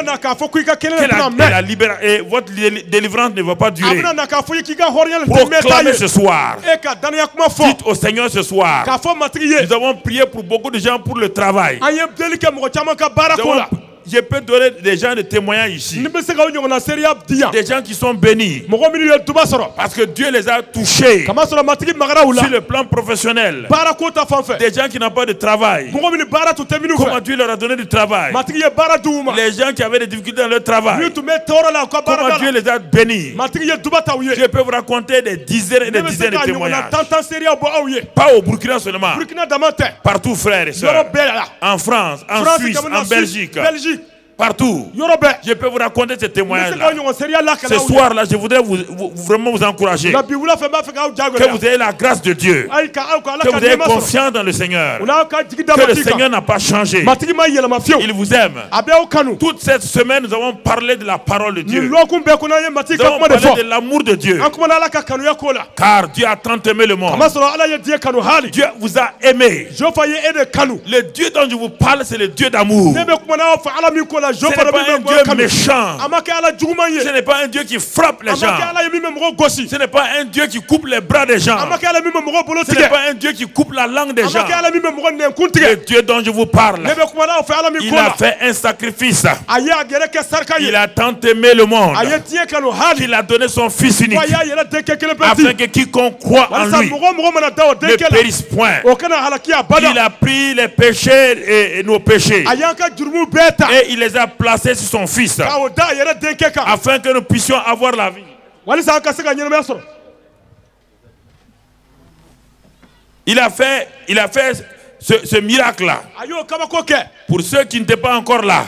que votre délivrance ne va pas durer. Proclamez ce soir. Dites au Seigneur ce soir. Nous avons prié pour beaucoup de gens pour le travail. Je peux donner des gens de témoignages ici. Des gens qui sont bénis. Parce que Dieu les a touchés sur le plan professionnel. Des gens qui n'ont pas de travail. Comment Dieu leur a donné du travail. Les gens qui avaient des difficultés dans leur travail. Comment Dieu les a bénis. Je peux vous raconter des dizaines et des dizaines de témoignages. Pas au Burkina seulement. Partout, frères et sœurs. En France, en Suisse, en Belgique. Partout. Je peux vous raconter ces témoignages-là. Ce soir-là, je voudrais vraiment vous encourager. Que vous ayez la grâce de Dieu. Que vous ayez confiance dans le Seigneur. Que le Seigneur n'a pas changé. Il vous aime. Toute cette semaine, nous avons parlé de la parole de Dieu. Nous avons parlé de l'amour de Dieu. Car Dieu a tant aimé le monde. Dieu vous a aimé. Le Dieu dont je vous parle, c'est le Dieu d'amour. Ce n'est pas un Dieu méchant. Ce n'est pas un Dieu qui frappe les gens. Ce n'est pas un Dieu qui coupe les bras des gens. Ce n'est pas un Dieu qui coupe la langue des gens. Le Dieu dont je vous parle, il a fait un sacrifice. Il a tant aimé le monde qu'il a donné son Fils unique afin que quiconque croit en lui ne périsse point. Il a pris les péchés et nos péchés et il les a placés sur son Fils afin que nous puissions avoir la vie. Il a fait ce miracle-là. Pour ceux qui n'étaient pas encore là,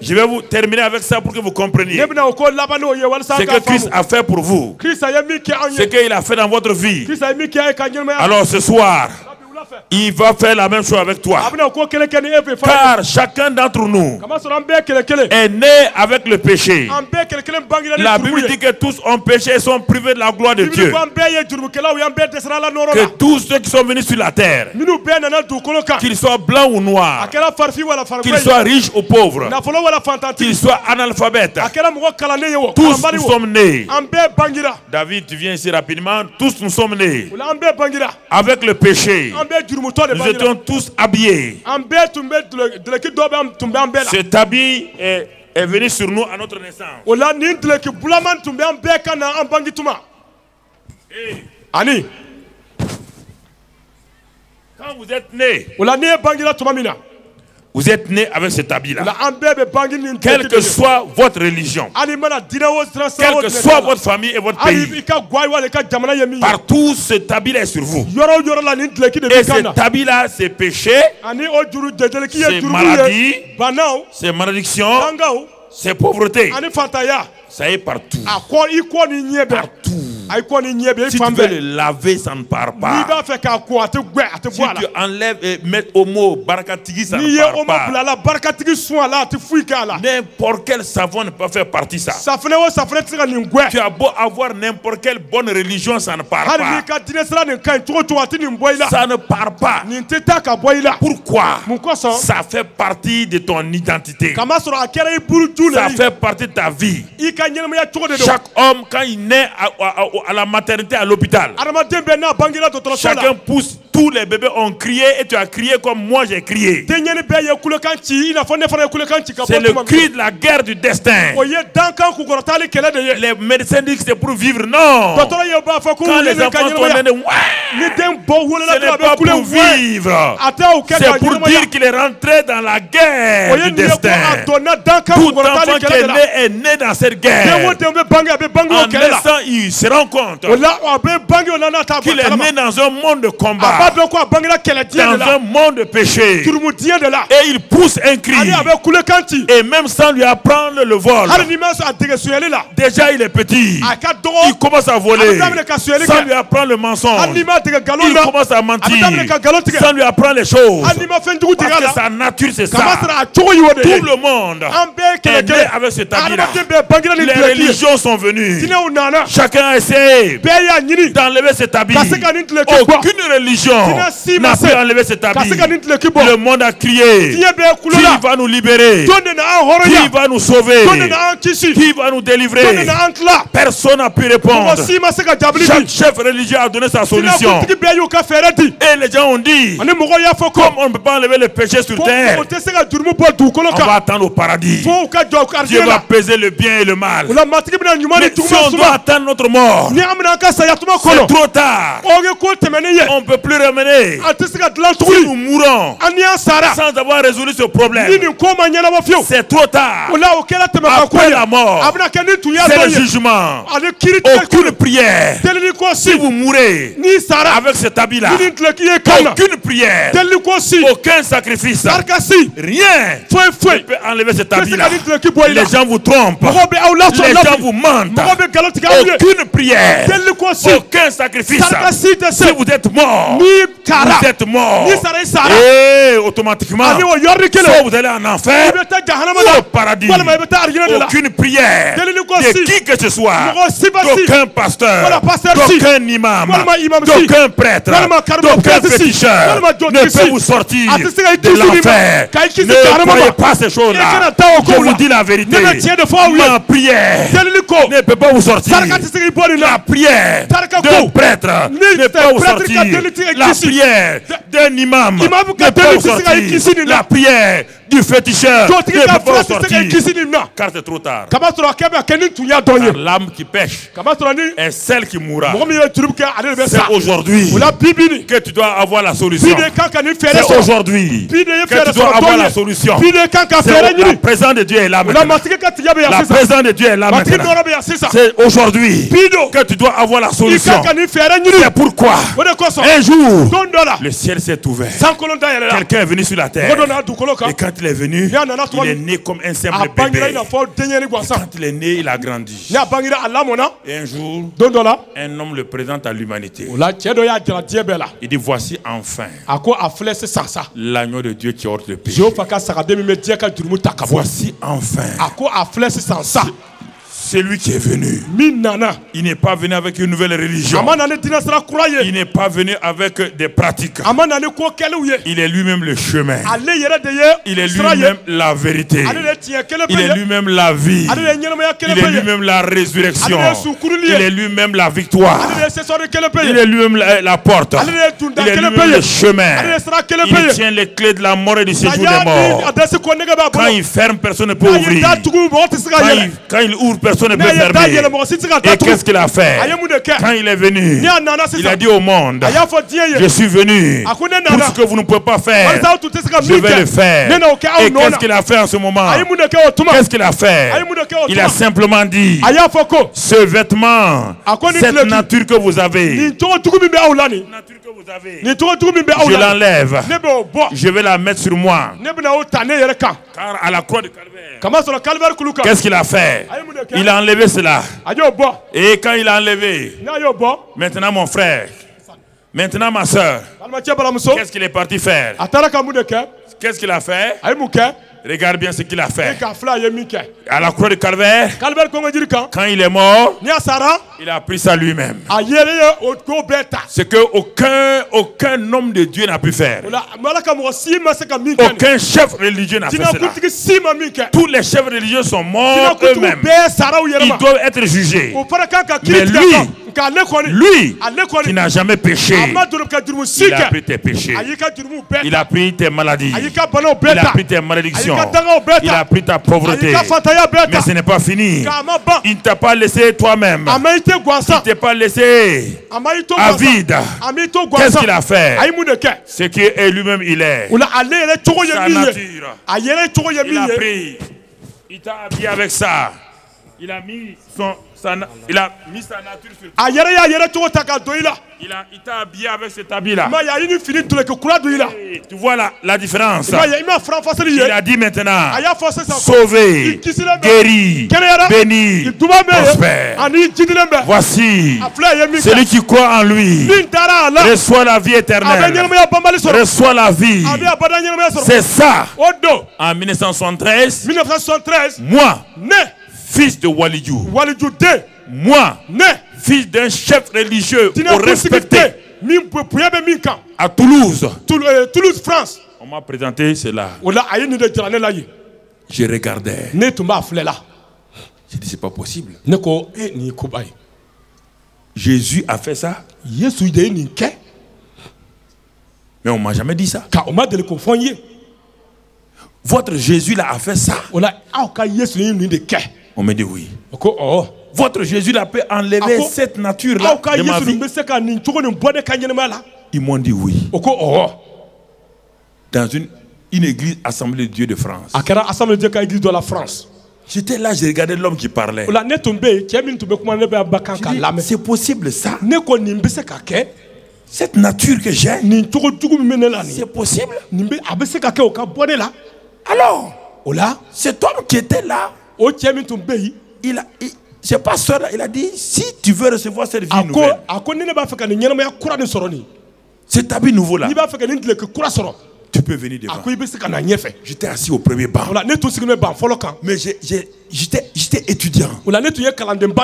je vais vous terminer avec ça pour que vous compreniez ce que Christ a fait pour vous, ce qu'il a fait dans votre vie. Alors ce soir, il va faire la même chose avec toi. Car chacun d'entre nous est né avec le péché. La Bible dit que tous ont péché et sont privés de la gloire de Dieu. Que tous ceux qui sont venus sur la terre, qu'ils soient blancs ou noirs, qu'ils soient riches ou pauvres, qu'ils soient analphabètes, tous nous sommes nés. David, tu viens ici rapidement. Tous nous sommes nés avec le péché. Nous étions tous habillés. Cet habit est venu sur nous à notre naissance. Quand vous êtes né, vous êtes né avec cet habit-là. Quelle que soit votre religion, quelle que soit votre famille et votre pays, partout cet habit-là est sur vous. Et cet habit-là, c'est péché, c'est maladie, c'est malédiction, c'est pauvreté. Ça est partout. Partout. Si tu veux le laver, ça ne part pas. Si tu enlèves et mets au mot barakatigi, ça ne part pas. N'importe quel savon ne peut faire partie de ça. Tu as beau avoir n'importe quelle bonne religion, ça ne part pas. Ça ne part pas. Pourquoi? Ça fait partie de ton identité. Ça fait partie de ta vie. Chaque homme, quand il naît à la maternité, à l'hôpital, chacun pousse. Tous les bébés ont crié et tu as crié comme moi j'ai crié. C'est le cri de la guerre du destin. Les médecins disent que c'est pour vivre. Non. Quand les enfants sont nés, ce n'est pas pour vivre. C'est pour dire qu'il est rentré dans la guerre du destin. Tout enfant qui est né dans cette guerre. En naissant, il se rend compte qu'il est né dans un monde de combat, dans un monde de péché, et il pousse un cri, et même sans lui apprendre le vol, déjà il est petit, il commence à voler, sans lui apprendre le mensonge, il commence à mentir, sans lui apprendre les choses, parce que sa nature c'est ça. Tout le monde est né avec cet habit-là. Les religions sont venues, chacun a essayé d'enlever cet habit. Aucune religion n'a pu enlever cet habit. Le monde a crié. Qui va nous libérer? Qui va nous sauver? Qui va nous délivrer? Personne n'a pu répondre. Chaque chef religieux a donné sa solution. Et les gens ont dit, comme on ne peut pas enlever le péché sur terre, on va attendre au paradis. Dieu va peser le bien et le mal. Mais si on doit attendre notre mort, c'est trop tard. On ne peut plus remener. Si nous mourons sans avoir résolu ce problème, c'est trop tard. Après la mort, c'est le jugement. Aucune prière. Si vous mourrez avec cet habit-là, aucune prière, aucun sacrifice, rien ne peut enlever cet habit-là. Les gens vous trompent. Les gens vous mentent. Aucune prière, aucun sacrifice. Si vous êtes mort, vous êtes mort. Et automatiquement, soit vous allez en enfer ou au paradis. Aucune prière de qui que ce soit, d'aucun pasteur, d'aucun imam, d'aucun prêtre, d'aucun féticheur ne peut vous sortir de l'enfer. Ne croyez pas ces choses-là. Je vous dis la vérité. Ma prière ne peut pas vous sortir. La prière d'un prêtre ne peut pas vous sortir. La prière d'un imam ne peut pas vous sortir. La prière du féticheur ne peut pas vous sortir. Car c'est trop tard. L'âme qui pêche est celle qui mourra. C'est aujourd'hui que tu dois avoir la solution. C'est aujourd'hui que tu dois avoir la solution. La présence de Dieu est là maintenant. La présence de Dieu est là maintenant. C'est aujourd'hui que tu dois avoir la solution. C'est pourquoi un jour le ciel s'est ouvert. Quelqu'un est venu sur la terre. Et quand il est venu, il est né comme un simple bébé. Et quand il est né, il a grandi. Et un jour, un homme le présente à l'humanité. Il dit, voici enfin l'agneau de Dieu qui ôte le péché. Voici enfin celui qui est venu. Il n'est pas venu avec une nouvelle religion. Il n'est pas venu avec des pratiques. Il est lui-même le chemin. Il est lui-même la vérité. Il est lui-même la vie. Il est lui-même la résurrection. Il est lui-même la victoire. Il est lui-même la porte. Il est lui-même le chemin. Il tient les clés de la mort et du séjour des morts. Quand il ferme, personne ne peut ouvrir. Quand il ouvre, personne ne peut fermer. Et qu'est-ce qu'il a fait? Quand il est venu, il a dit au monde, je suis venu pour ce que vous ne pouvez pas faire, je vais le faire. Et qu'est-ce qu'il a fait en ce moment? Qu'est-ce qu'il a fait? Il a simplement dit, ce vêtement, cette nature que vous avez, je l'enlève, je vais la mettre sur moi. Car à la croix de Calvaire, qu'est-ce qu'il a fait? Il a enlevé cela. Et quand il a enlevé, maintenant mon frère, maintenant ma soeur, qu'est-ce qu'il est parti faire? Qu'est-ce qu'il a fait? Regarde bien ce qu'il a fait. À la croix de Calvaire, quand il est mort, il a pris ça lui-même. Ce que aucun homme de Dieu n'a pu faire. Aucun chef religieux n'a fait cela. Tous les chefs religieux sont morts eux-mêmes. Ils doivent être jugés. Mais lui qui n'a jamais péché, il a pris tes péchés. Il a pris tes maladies. Il a pris tes malédictions. Il a pris ta pauvreté. Mais ce n'est pas fini. Il ne t'a pas laissé toi-même. Il ne t'a pas laissé à vide. Qu'est-ce qu'il a fait? Ce qui est lui-même, il est. Sa nature. Il a pris. Il t'a habillé avec ça. Il a mis sa nature sur toi. Il t'a habillé avec cet habit-là. Tu vois la différence. Il a dit maintenant, sauvé, guéri, béni, prospère. Voici celui qui croit en lui reçoit la vie éternelle, reçoit la vie. C'est ça. En 1973, moi, fils de Walidjou, moi, fils d'un chef religieux respecté, À Toulouse. Toulouse, France. On m'a présenté cela. Je regardais. J'ai dit, c'est pas possible. Jésus a fait ça. Mais on m'a jamais dit ça. Votre Jésus là a fait ça. On m'a dit oui. Votre Jésus là peut enlever cette nature là de ma vie. Ils m'ont dit oui. Dans une église Assemblée de Dieu de France. J'étais là, je regardais l'homme qui parlait. C'est possible ça. Cette nature que j'ai, c'est possible. Alors, cet homme qui était là, c'est pas ça, il a dit, si tu veux recevoir cette vie nouvelle, cet habit nouveau là, tu peux venir devant. J'étais assis au premier banc. Mais j'étais étudiant.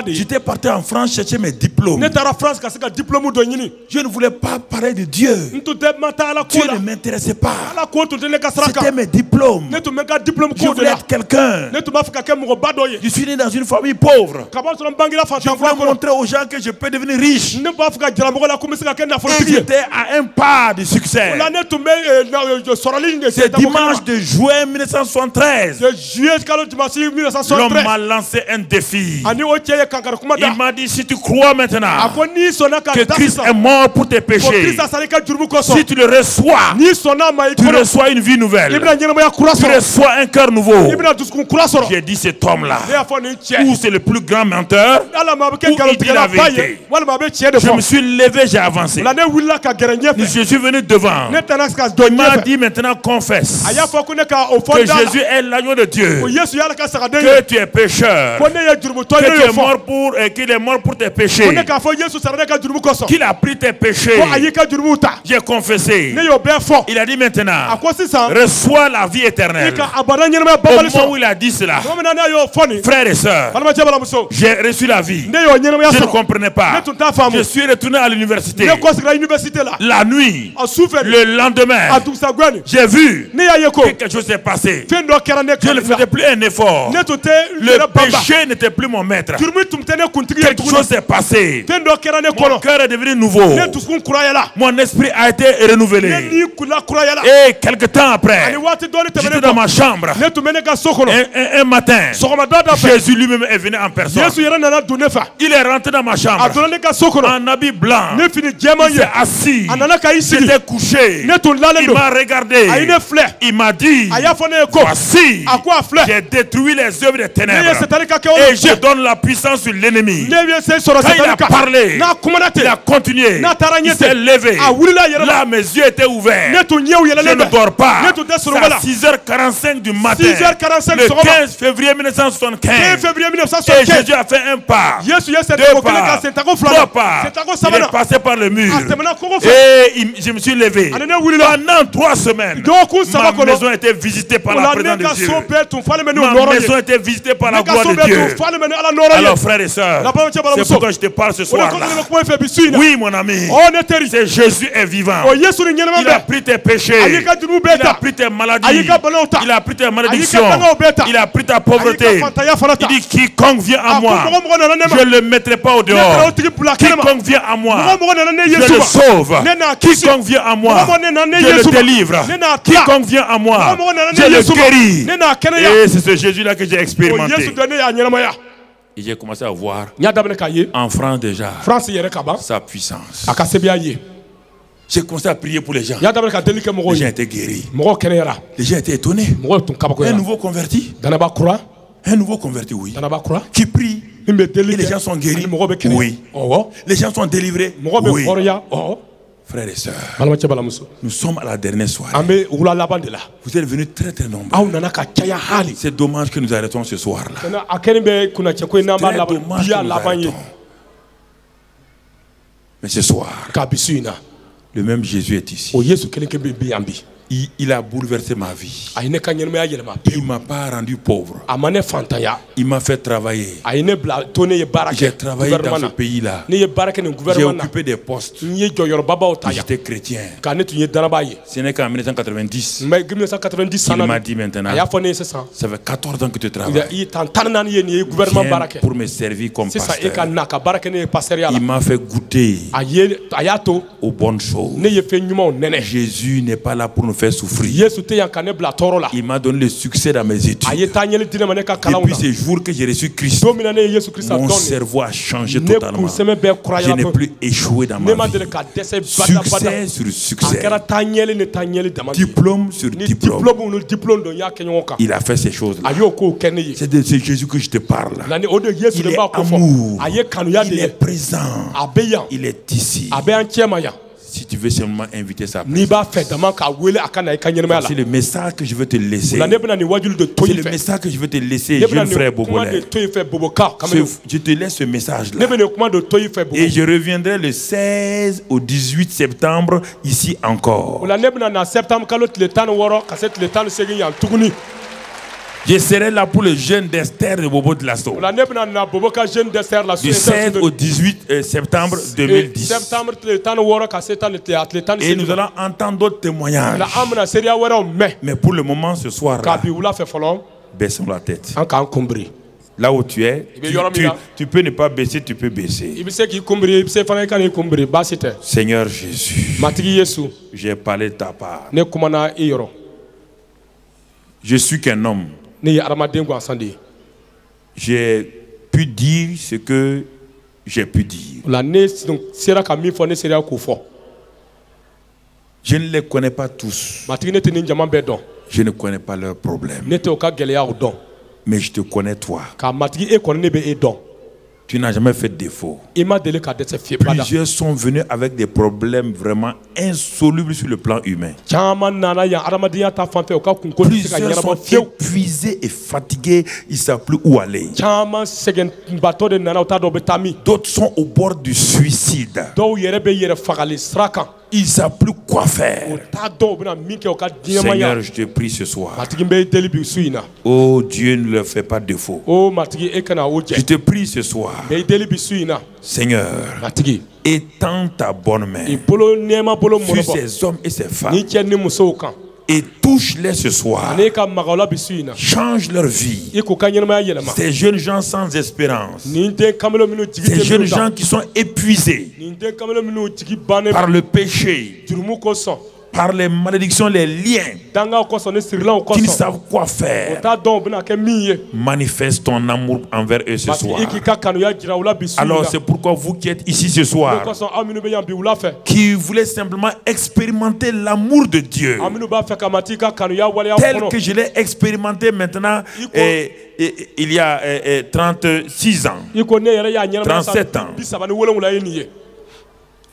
J'étais parti en France chercher mes diplômes. Je ne voulais pas parler de Dieu. Dieu ne m'intéressait pas. C'était mes diplômes. Je voulais être quelqu'un. Je suis né dans une famille pauvre. Je voulais montrer aux gens que je peux devenir riche. Et j'étais à un pas du succès. C'est dimanche de juin 1973. L'homme m'a lancé un défi. Il m'a dit, si tu crois maintenant que Christ est mort pour tes péchés, si tu le reçois, tu reçois une vie nouvelle. Tu reçois un cœur nouveau. J'ai dit, cet homme-là, ou c'est le plus grand menteur, ou il dit la vérité. Je me suis levé, j'ai avancé. Je suis venu devant. Il m'a dit, maintenant confesse que Jésus est l'agneau de Dieu, que tu es pécheur, qu'il est mort pour tes péchés, qu'il a pris tes péchés. J'ai confessé. Il a dit maintenant, reçois la vie éternelle. Au moment où il a dit cela, frères et sœurs, j'ai reçu la vie. Je ne comprenais pas. Je suis retourné à l'université. La nuit, le lendemain, j'ai vu que quelque chose s'est passé. Je ne faisais plus un effort. Le péché n'était plus mon maître. Quelque chose s'est passé. Mon cœur est devenu nouveau. Mon esprit a été renouvelé. Et quelque temps après, j'étais dans ma chambre. Un matin, Jésus lui-même est venu en personne. Il est rentré dans ma chambre en habit blanc. Il s'est assis. J'étais couché. Il m'a regardé. Il m'a dit, voici, j'ai détruit les œuvres des ténèbres et je donne la puissance sur l'ennemi. Quand il a parlé, il a continué, il s'est levé. Là, mes yeux étaient ouverts. Je ne dors pas. C'est à 6h45 du matin, le 15 février 1975. Et Jésus a fait un pas, 2 pas, 3 pas. Il est passé par le mur. Et je me suis levé. Pendant 3 semaines, ma maison a été visitée par la présence de Dieu. Ma maison a été visitée par la gloire de Dieu. Alors frères et sœurs, c'est pourquoi je te parle ce soir-là. Oui mon ami, c'est Jésus est vivant. Il a pris tes péchés. Il a pris tes maladies. Il a pris tes malédictions. Il a pris ta pauvreté. Il dit, quiconque vient à moi, je ne le mettrai pas au dehors. Quiconque vient à moi, je le sauve. Quiconque vient à moi, je le délivre. Quiconque vient à moi, je le guéris. Et c'est ce Jésus-là que j'ai expérimenté. Et j'ai commencé à voir en France déjà sa puissance. J'ai commencé à prier pour les gens. Les gens étaient guéris. Les gens étaient étonnés. Un nouveau converti. Un nouveau converti, oui. Qui prie. Et les gens sont guéris. Oui. Les gens sont délivrés. Oui. Frères et sœurs, nous sommes à la dernière soirée. Vous êtes venus très très nombreux. C'est dommage que nous arrêtons ce soir-là. Très dommage que nous arrêtons. Mais ce soir, le même Jésus est ici. Il a bouleversé ma vie. Il ne m'a pas rendu pauvre. Il m'a fait travailler. J'ai travaillé dans ce pays-là. J'ai occupé des postes. J'étais chrétien. Ce n'est qu'en 1990 qu'il m'a dit maintenant, ça fait 14 ans que tu travailles. Viens pour me servir comme pasteur. Il m'a fait goûter aux bonnes choses. Jésus n'est pas là pour nous faire souffrir. Il m'a donné le succès dans mes études. Depuis ce jour que j'ai reçu Christ, mon cerveau a changé totalement. Je n'ai plus échoué dans ma vie. Succès sur succès. Diplôme sur diplôme. Il a fait ces choses-là. C'est de ce Jésus que je te parle. Il est amour. Il est présent. Il est ici. Si tu veux seulement inviter sa présence. C'est le message que je veux te laisser. C'est le message que je veux te laisser, jeune frère Bobolé. Je te laisse ce message-là. Et je reviendrai le 16 au 18 septembre ici encore. Je serai là pour le jeûne d'Esther de Bobo de Lasso. Du 16 au 18 septembre 2010. Et nous allons entendre d'autres témoignages. Mais pour le moment, ce soir-là, baissons la tête. Là où tu es, tu peux ne pas baisser, tu peux baisser. Seigneur Jésus, j'ai parlé de ta part. Je suis qu'un homme. J'ai pu dire ce que j'ai pu dire. Je ne les connais pas tous. Je ne connais pas leurs problèmes. Mais je te connais toi. Tu n'as jamais fait de défaut. Plusieurs sont venus avec des problèmes vraiment insolubles sur le plan humain. Plusieurs sont épuisés et fatigués, ils ne savent plus où aller. D'autres sont au bord du suicide. Ils ne savent plus quoi faire. Seigneur, je te prie ce soir. Oh Dieu, ne leur fais pas défaut. Je te prie ce soir. Seigneur, étends ta bonne main sur ces hommes et ces femmes et touche-les ce soir. Change leur vie. Ces jeunes gens sans espérance. Ces jeunes gens qui sont épuisés par le péché, par les malédictions, les liens, qui ne savent quoi faire. Manifeste ton amour envers eux ce soir. Alors c'est pourquoi vous qui êtes ici ce soir, qui voulez simplement expérimenter l'amour de Dieu, tel que je l'ai expérimenté maintenant, il y a 36 ans, 37 ans,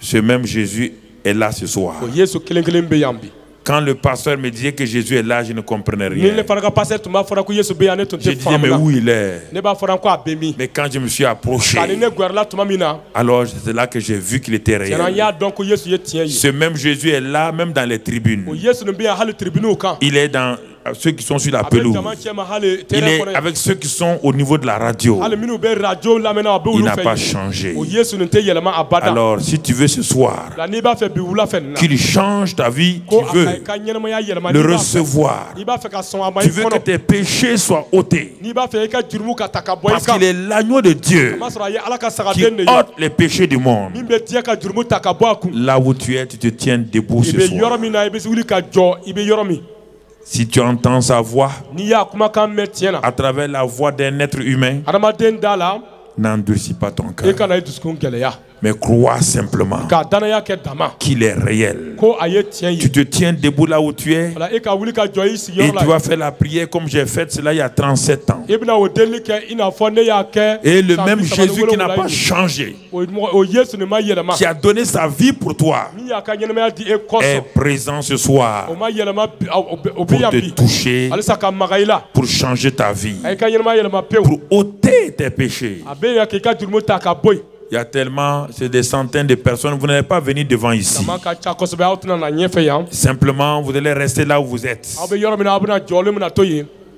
ce même Jésus est là ce soir. Quand le pasteur me disait que Jésus est là, je ne comprenais rien. Je disais, mais où il est? Mais quand je me suis approché, alors c'est là que j'ai vu qu'il était réel. Ce même Jésus est là, même dans les tribunes. Il est dans ceux qui sont sur la pelouse. Il est avec ceux qui sont au niveau de la radio. Il n'a pas changé. Alors, si tu veux ce soir qu'il change ta vie, tu veux le recevoir. Tu veux que tes péchés soient ôtés. Parce qu'il est l'agneau de Dieu qui ôte les péchés du monde. Là où tu es, tu te tiens debout ce soir. Si tu entends sa voix à travers la voix d'un être humain, n'endurcis pas ton cœur, mais crois simplement qu'il est réel. Tu te tiens debout là où tu es et tu vas faire la prière comme j'ai fait cela il y a 37 ans. Et le même Jésus qui n'a pas changé, qui a donné sa vie pour toi, est présent ce soir pour te toucher, pour changer ta vie, pour ôter tes péchés. Il y a tellement, c'est des centaines de personnes. Vous n'allez pas venir devant ici. Simplement, vous allez rester là où vous êtes.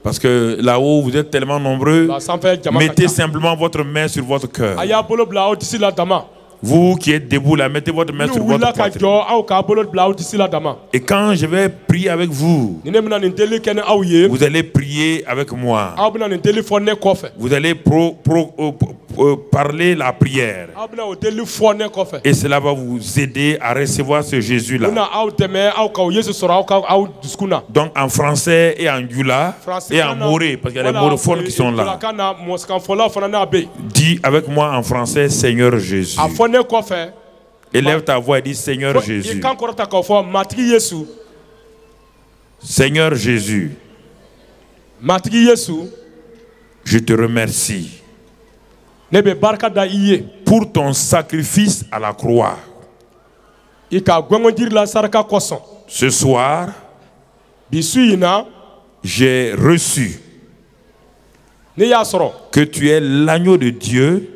Parce que là-haut, vous êtes tellement nombreux. Mettez simplement votre main sur votre cœur. Vous qui êtes debout là, mettez votre main sur votre poitrine. Et quand je vais prier avec vous, vous allez prier avec moi. Vous allez parler la prière. Et cela va vous aider à recevoir ce Jésus-là. Donc en français et en Yula et en Moré, parce qu'il y a des morophones qui sont là. Dis avec moi en français, Seigneur Jésus. Élève ta voix et dis Seigneur Jésus. Seigneur Jésus, je te remercie pour ton sacrifice à la croix. Ce soir, j'ai reçu que tu es l'agneau de Dieu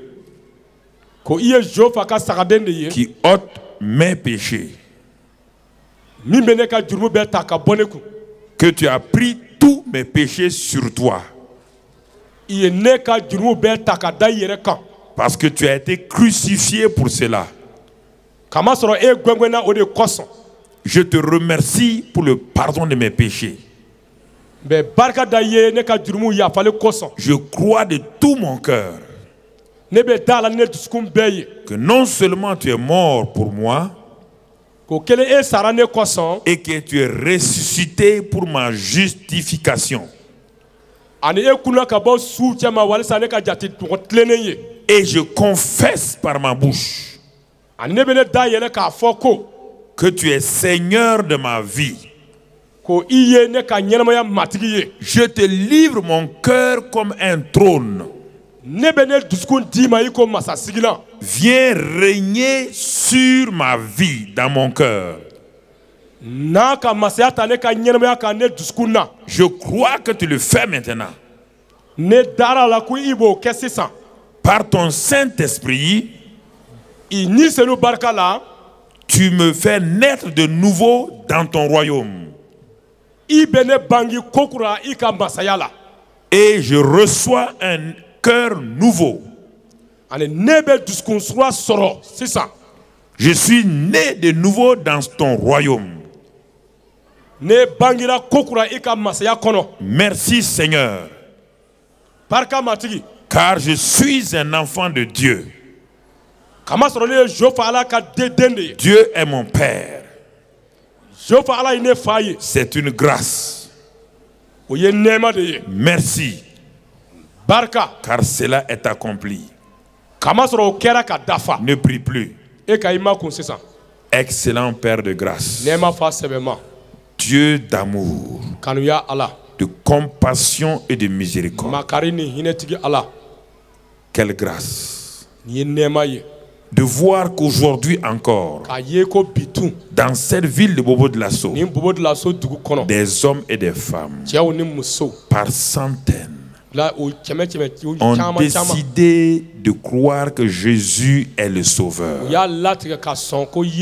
qui ôte mes péchés. Que tu as pris tous mes péchés sur toi. Parce que tu as été crucifié pour cela. Je te remercie pour le pardon de mes péchés. Je crois de tout mon cœur que non seulement tu es mort pour moi, et que tu es ressuscité pour ma justification. Et je confesse par ma bouche que tu es Seigneur de ma vie. Je te livre mon cœur comme un trône. Viens régner sur ma vie, dans mon cœur. Je crois que tu le fais maintenant. Par ton Saint-Esprit, tu me fais naître de nouveau dans ton royaume. Et je reçois un cœur nouveau. Je suis né de nouveau dans ton royaume. Merci Seigneur. Car je suis un enfant de Dieu. Dieu est mon Père. C'est une grâce. Merci. Car cela est accompli. Ne prie plus. Excellent Père de grâce. Dieu d'amour, de compassion et de miséricorde. Quelle grâce de voir qu'aujourd'hui encore, dans cette ville de Bobo de Lasso, des hommes et des femmes, par centaines, ont décidé de croire que Jésus est le Sauveur,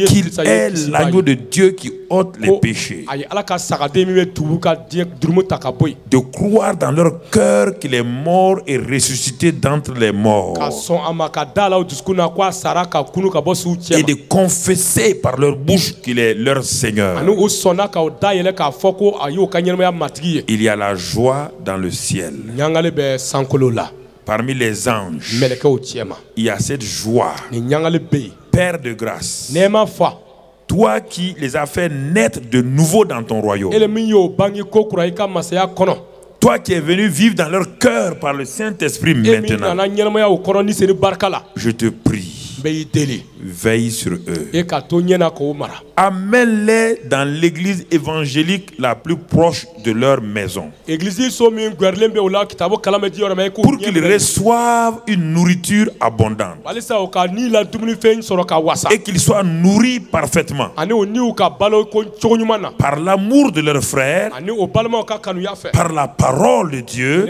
qu'il est l'agneau de Dieu qui ôte les péchés, de croire dans leur cœur qu'il est mort et ressuscité d'entre les morts, et de confesser par leur bouche qu'il est leur Seigneur. Il y a la joie dans le ciel. Parmi les anges, il y a cette joie. Père de grâce, toi qui les as fait naître de nouveau dans ton royaume, toi qui es venu vivre dans leur cœur par le Saint-Esprit maintenant, je te prie, veille sur eux. Amène-les dans l'église évangélique la plus proche de leur maison, pour qu'ils reçoivent une nourriture abondante et qu'ils soient nourris parfaitement par l'amour de leurs frères, par la parole de Dieu,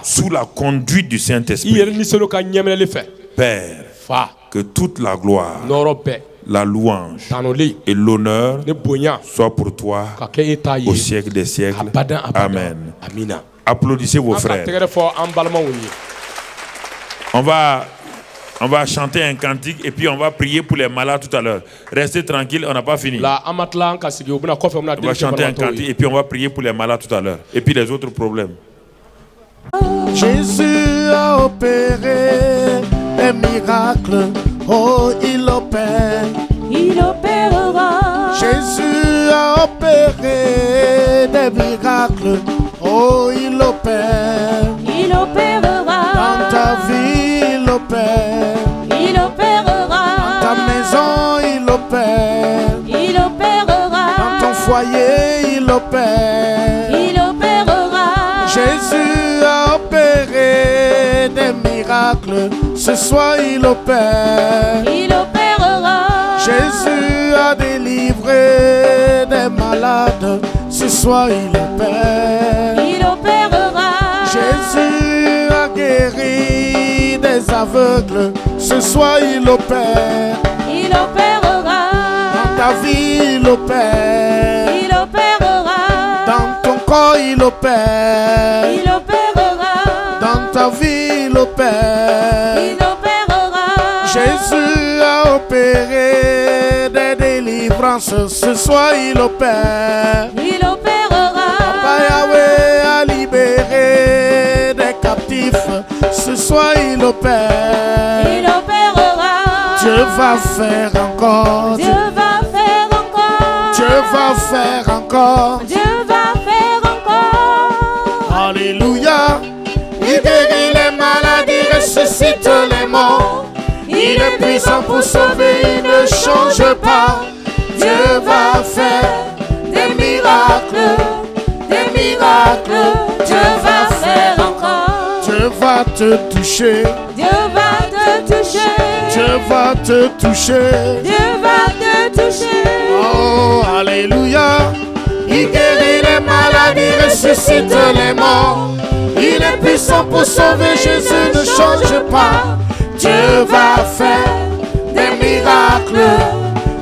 sous la conduite du Saint-Esprit. Père, que toute la gloire, la louange et l'honneur soient pour toi au siècle des siècles. Amen. Applaudissez vos frères. On va chanter un cantique et puis on va prier pour les malades tout à l'heure. Restez tranquille, on n'a pas fini. On va chanter un cantique et puis on va prier pour les malades tout à l'heure. Et puis les autres problèmes. Jésus a opéré un miracle. Oh, il opère. Il opérera. Jésus a opéré des miracles. Oh, il opère. Il opérera. Dans ta vie, il opère. Il opérera. Dans ta maison, il opère. Il opérera. Dans ton foyer, il opère. Il opérera. Jésus a opéré des miracles. Ce soir, il opère. Il opérera. Jésus a délivré des malades. Ce soir, il opère. Il opérera. Jésus a guéri des aveugles. Ce soir, il opère. Il opérera. Dans ta vie, il opère. Il opérera. Dans ton corps, il opère. Il opérera. Dans ta vie, il opère. Il opérera. Jésus a opéré des délivrances. Ce soir, il opère. Il opérera. Papa Yahweh a libéré des captifs. Ce soir, il opère. Il opérera. Dieu va faire encore. Dieu va faire encore. Dieu va faire encore. Dieu va faire encore. Alléluia. Il guérit les malades, il ressuscite les morts. Il est puissant pour sauver, il ne change pas. Dieu va faire des miracles, des miracles. Dieu va faire encore. Dieu va te toucher. Dieu va te toucher. Dieu va te toucher. Dieu va te toucher. Oh, alléluia. Il guérit les malades, il ressuscite les morts. Il est puissant pour sauver, Jésus ne change pas. Dieu va faire des miracles,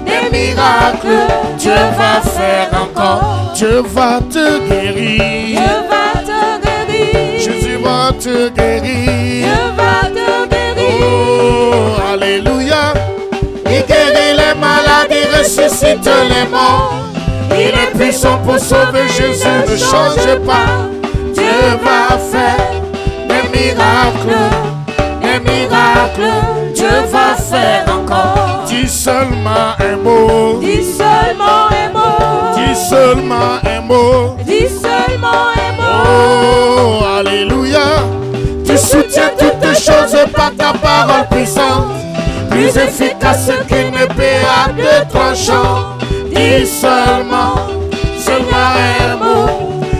des miracles. Dieu va faire encore. Dieu va te guérir. Dieu va te guérir. Jésus va te guérir. Dieu va te guérir. Oh, alléluia. Il guérit les malades, il ressuscite les morts. Il est puissant pour sauver, Jésus ne change pas. Dieu va faire des miracles, des miracles. Dieu va faire encore. Dis seulement un mot. Dis seulement un mot. Dis seulement un mot. Dis seulement un mot. Oh, alléluia. Tu soutiens toutes choses par ta parole puissante, plus efficace qu'une épée à deux tranchants. Dis seulement, seulement un mot.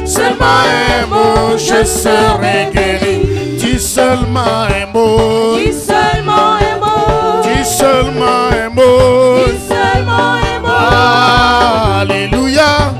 Seulement un mot, je serai guéri. Dis seulement un mot. Dis seulement un mot. Dis seulement un mot. Dis seulement un mot. Ah, alléluia.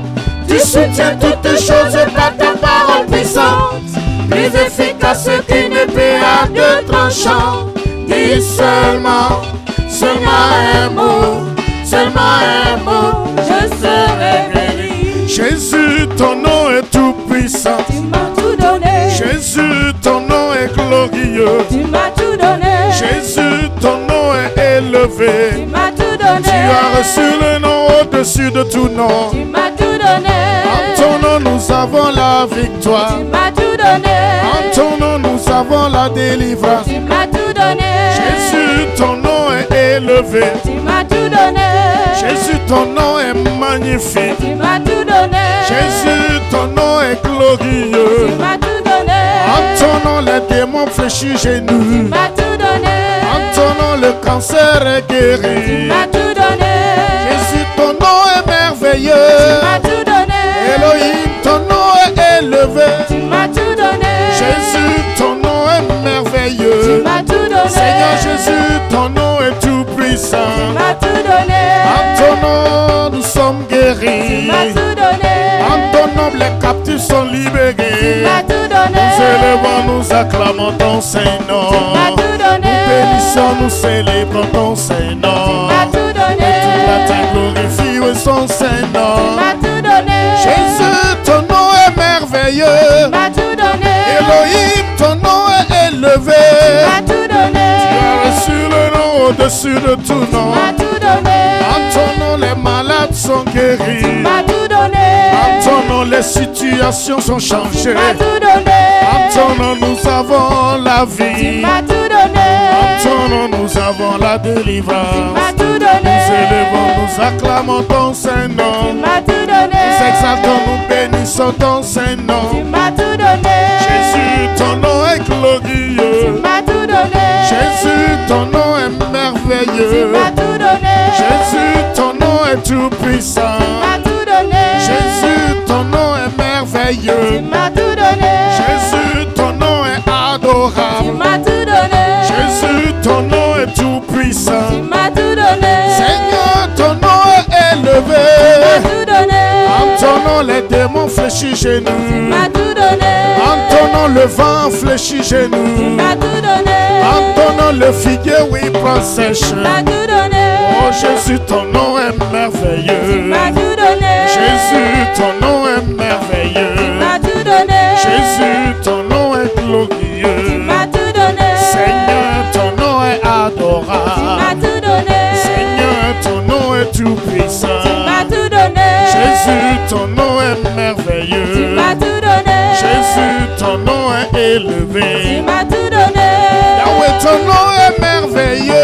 Tu soutiens toutes choses par ta parole puissante, plus efficace qu'une épée à deux tranchants. Dis seulement, seulement un mot. Seulement un mot, Je serai guéri. Jésus, ton nom est tout puissant. Tu m'as tout donné. Jésus, ton nom est glorieux. Tu m'as tout donné. Jésus, ton nom est élevé. Tu m'as tout donné. Tu as reçu le nom au-dessus de tout nom. Tu m'as tout donné. En ton nom, nous avons la victoire. Tu m'as tout donné. En ton nom, nous avons la délivrance. Tu m'as tout donné. Jésus, ton nom est élevé. Tu m'as tout donné. Jésus, ton nom est magnifique. Tu m'as tout donné. Jésus, ton nom est glorieux. Tu m'as tout donné. En ton nom, les démons fléchissent genoux. Tu m'as tout donné. En ton nom, le cancer est Tu guéri. m'as tout donné. Jésus, ton nom est merveilleux. Tu m'as tout donné. Elohim, ton nom est élevé. Tu m'as tout donné. Jésus, ton nom est merveilleux. Tu m'as tout donné. Seigneur Jésus, ton nom est tout puissant. Tu m'as tout donné. En ton nom, nous sommes Tu guéris. m'as tout donné. En En ton nom, les captifs sont libérés. Nous élevons, nous acclamons ton Saint-Nom. Nous bénissons, nous célébrons ton Saint-Nom. Et toute la terre glorifie son Saint-Nom. Jésus, ton nom est merveilleux. Elohim, ton nom est élevé. Tu as reçu le nom au-dessus de tout nom. En ton nom, les malades sont guéris. En ton nom, les situations sont changées. En ton nom, nous avons la vie. En ton nom, nous avons la délivrance. Nous élevons, nous acclamons ton Saint-Nom. Nous exaltons, nous bénissons ton Saint-Nom. Jésus, ton nom est glorieux. Jésus, ton nom est merveilleux. Jésus, ton nom est tout puissant. Jésus, ton nom est merveilleux. Jésus, ton nom est adorable. Jésus, ton nom est tout puissant. Seigneur, ton nom est élevé. En ton nom, les démons fléchissent chez nous. En ton nom, le vent fléchit chez nous. En ton nom, le figuier, oui, prend sèche. Oh Jésus, ton nom est merveilleux. Jésus, ton nom est merveilleux. Jésus, ton nom est glorieux. Seigneur, ton nom est adorable. Seigneur, ton nom est tout puissant. Jésus, ton nom est merveilleux. Jésus, ton nom est élevé. Yahweh, ton nom est merveilleux.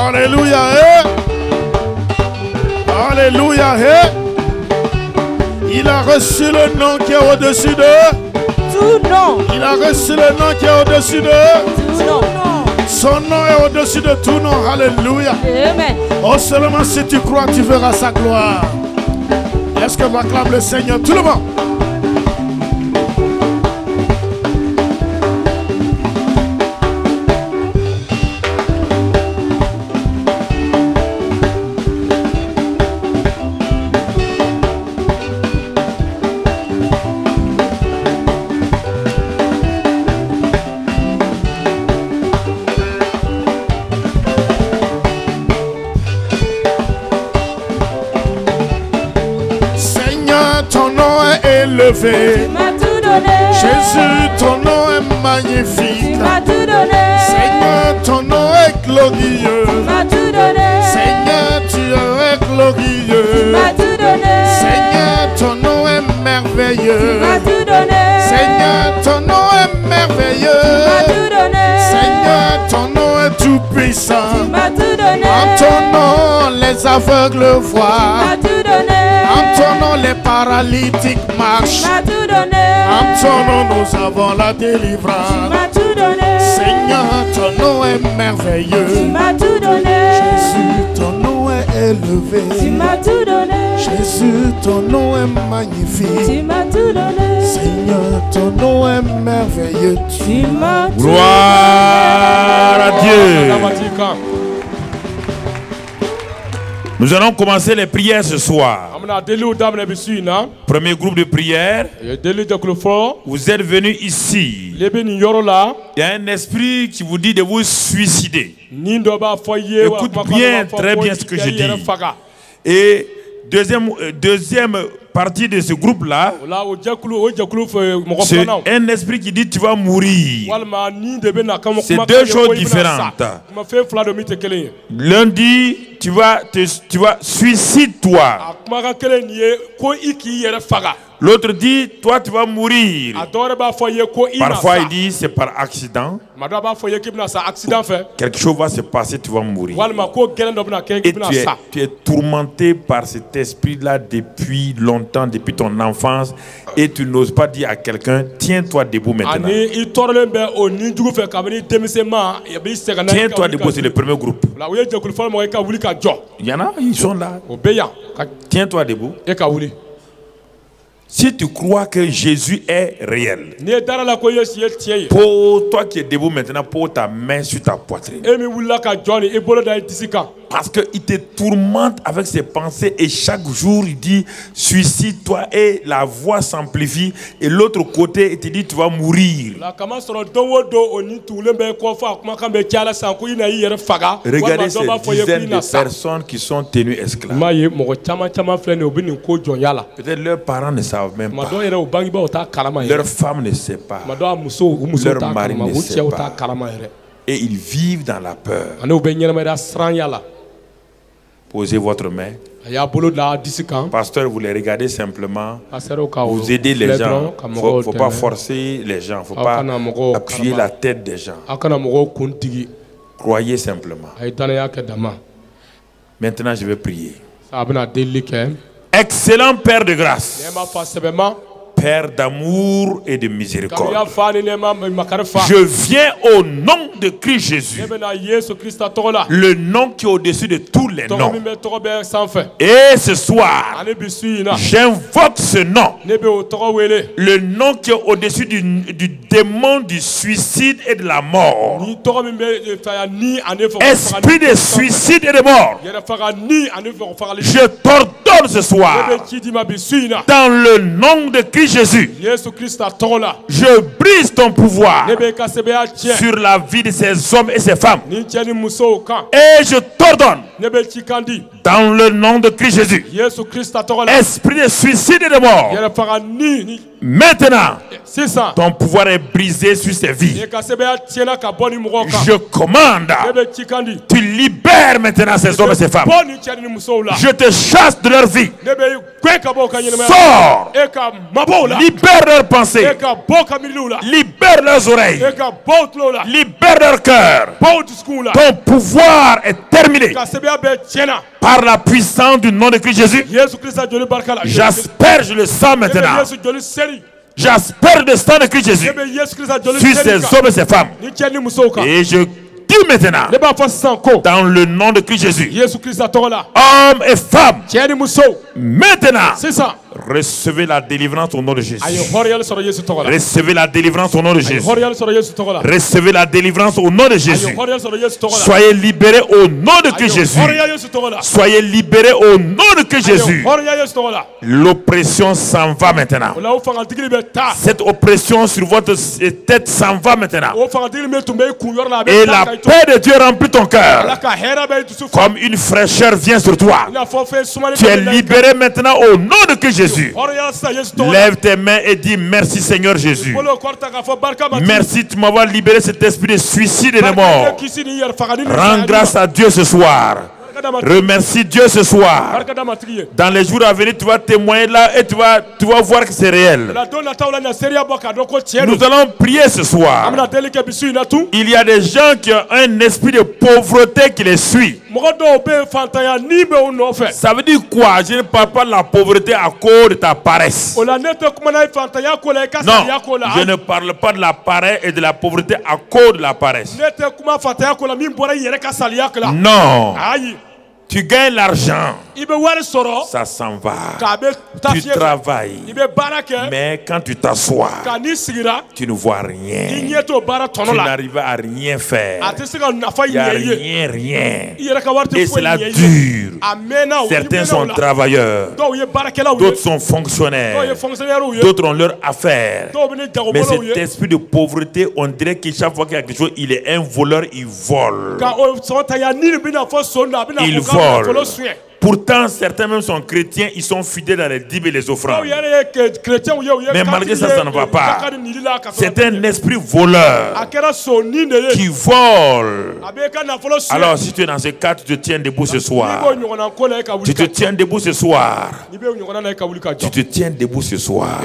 Alléluia. Alléluia. Il a reçu le nom qui est au-dessus de tout nom. Il a reçu le nom qui est au-dessus de tout nom. Son nom est au-dessus de tout nom. Alléluia. Amen. Oh, seulement si tu crois, tu verras sa gloire. Est-ce que vous acclamez le Seigneur? Tout le monde. Jésus, ton nom est magnifique. Seigneur, ton nom est glorieux. Seigneur, tu es glorieux. Seigneur, ton nom est merveilleux. Seigneur, ton nom est merveilleux. Seigneur, ton nom est tout puissant. En ton nom, les aveugles voient. En ton nom, les paralytiques marchent. En ton nom, nous avons la délivrance. Seigneur, ton nom est merveilleux. Jésus, ton nom est élevé. Jésus, ton nom est magnifique. Seigneur, ton nom est merveilleux. Gloire à Dieu. Nous allons commencer les prières ce soir. Premier groupe de prière. Vous êtes venus ici. Il y a un esprit qui vous dit de vous suicider. Écoute bien, très bien ce que je dis. Et deuxième partie de ce groupe-là, c'est un esprit qui dit tu vas mourir. C'est deux choses différentes. L'un dit tu vas suicide-toi. L'autre dit toi tu vas mourir. Parfois il dit c'est par accident. Quelque chose va se passer, tu vas mourir. Et tu es tourmenté par cet esprit-là depuis longtemps, depuis ton enfance, et tu n'oses pas dire à quelqu'un tiens-toi debout maintenant. Tiens-toi debout, c'est le premier groupe. Il y en a, ils sont là. Tiens-toi debout. Si tu crois que Jésus est réel, pour toi qui es debout maintenant, pose ta main sur ta poitrine. Parce qu'il te tourmente avec ses pensées et chaque jour il dit suicide-toi et la voix s'amplifie et l'autre côté il te dit tu vas mourir. Regardez ces dizaines de personnes qui sont tenues esclaves. Peut-être leurs parents ne savent même pas. Leur femme ne sait pas. Leur mari ne sait pas. Et ils vivent dans la peur. Posez votre main. Pasteur, vous les regardez simplement. Vous aidez les gens. Il ne faut pas forcer les gens. Il ne faut pas appuyer la tête des gens. Croyez simplement. Maintenant, je vais prier. Excellent Père de grâce, Père d'amour et de miséricorde, je viens au nom de Christ Jésus, le nom qui est au-dessus de tous les noms. Et ce soir, j'invoque ce nom, le nom qui est au-dessus du démon du suicide et de la mort. Esprit de suicide et de mort, je t'ordonne ce soir, dans le nom de Christ Jésus, je brise ton pouvoir sur la vie de ces hommes et ces femmes. Et je t'ordonne, dans le nom de Christ Jésus, esprit de suicide et de mort, maintenant, ton pouvoir est brisé sur ces vies. Je commande, tu libères maintenant ces hommes et ces femmes. Je te chasse de leur vie. Sors, libère leurs pensées, libère leurs oreilles, libère leur cœur. Ton pouvoir est terminé par la puissance du nom de Christ Jésus. J'asperge le sang maintenant. J'asperge le sang de Christ Jésus sur ces hommes et ces femmes. Et je dis maintenant, dans le nom de Christ Jésus, hommes et femmes, maintenant, recevez la délivrance au nom de Jésus. Recevez la délivrance au nom de Jésus. Recevez la délivrance au nom de Jésus. Soyez libérés au nom de Christ Jésus. Soyez libérés au nom de Christ Jésus. L'oppression s'en va maintenant. Cette oppression sur votre tête s'en va maintenant. Et la paix de Dieu remplit ton cœur. Comme une fraîcheur vient sur toi. Tu es libéré maintenant au nom de Christ Jésus. Lève tes mains et dis merci Seigneur Jésus. Merci de m'avoir libéré cet esprit de suicide et de mort. Rends grâce à Dieu ce soir. Remercie Dieu ce soir. Dans les jours à venir, tu vas témoigner là et tu vas voir que c'est réel. Nous allons prier ce soir. Il y a des gens qui ont un esprit de pauvreté qui les suit. Ça veut dire quoi? Je ne parle pas de la pauvreté à cause de ta paresse. Non, je ne parle pas de la paresse et de la pauvreté à cause de la paresse. Non. Tu gagnes l'argent, ça s'en va. Tu travailles, mais quand tu t'assois, tu ne vois rien. Tu n'arrives à rien faire. Il n'y a rien. Et c'est la dure. Certains sont travailleurs, d'autres sont fonctionnaires, d'autres ont leur affaire. Mais cet esprit de pauvreté, on dirait que chaque fois qu'il y a quelque chose, il est un voleur, il vole. Il vole. Pourtant, certains même sont chrétiens, ils sont fidèles dans les dîmes et les offrandes. Mais malgré ça, ça ne va pas. C'est un esprit voleur qui vole. Alors, si tu es dans ce cas, tu te tiens debout ce soir. Tu te tiens debout ce soir. Tu te tiens debout ce soir.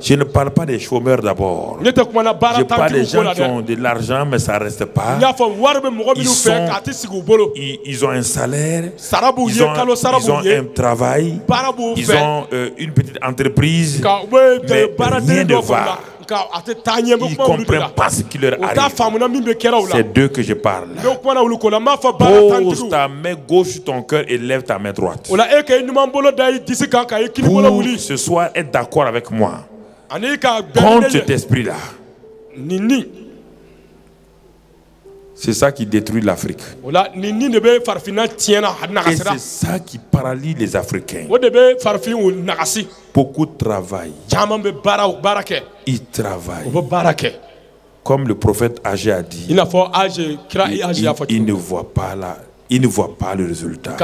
Je ne parle pas des chômeurs d'abord. Je parle des gens qui ont de l'argent, mais ça ne reste pas. Ils ont un salaire. Ils ont un travail, ils ont une petite entreprise, mais rien ne va. Ils ne comprennent pas ce qui leur arrive. C'est d'eux que je parle. Pose ta main gauche sur ton cœur et lève ta main droite. Pour ce soir être d'accord avec moi contre cet esprit-là. C'est ça qui détruit l'Afrique. Et c'est ça qui paralyse les Africains. Beaucoup travaillent. Ils travaillent. Comme le prophète Agé a dit, il ne voit pas là. Il ne voit pas le résultat.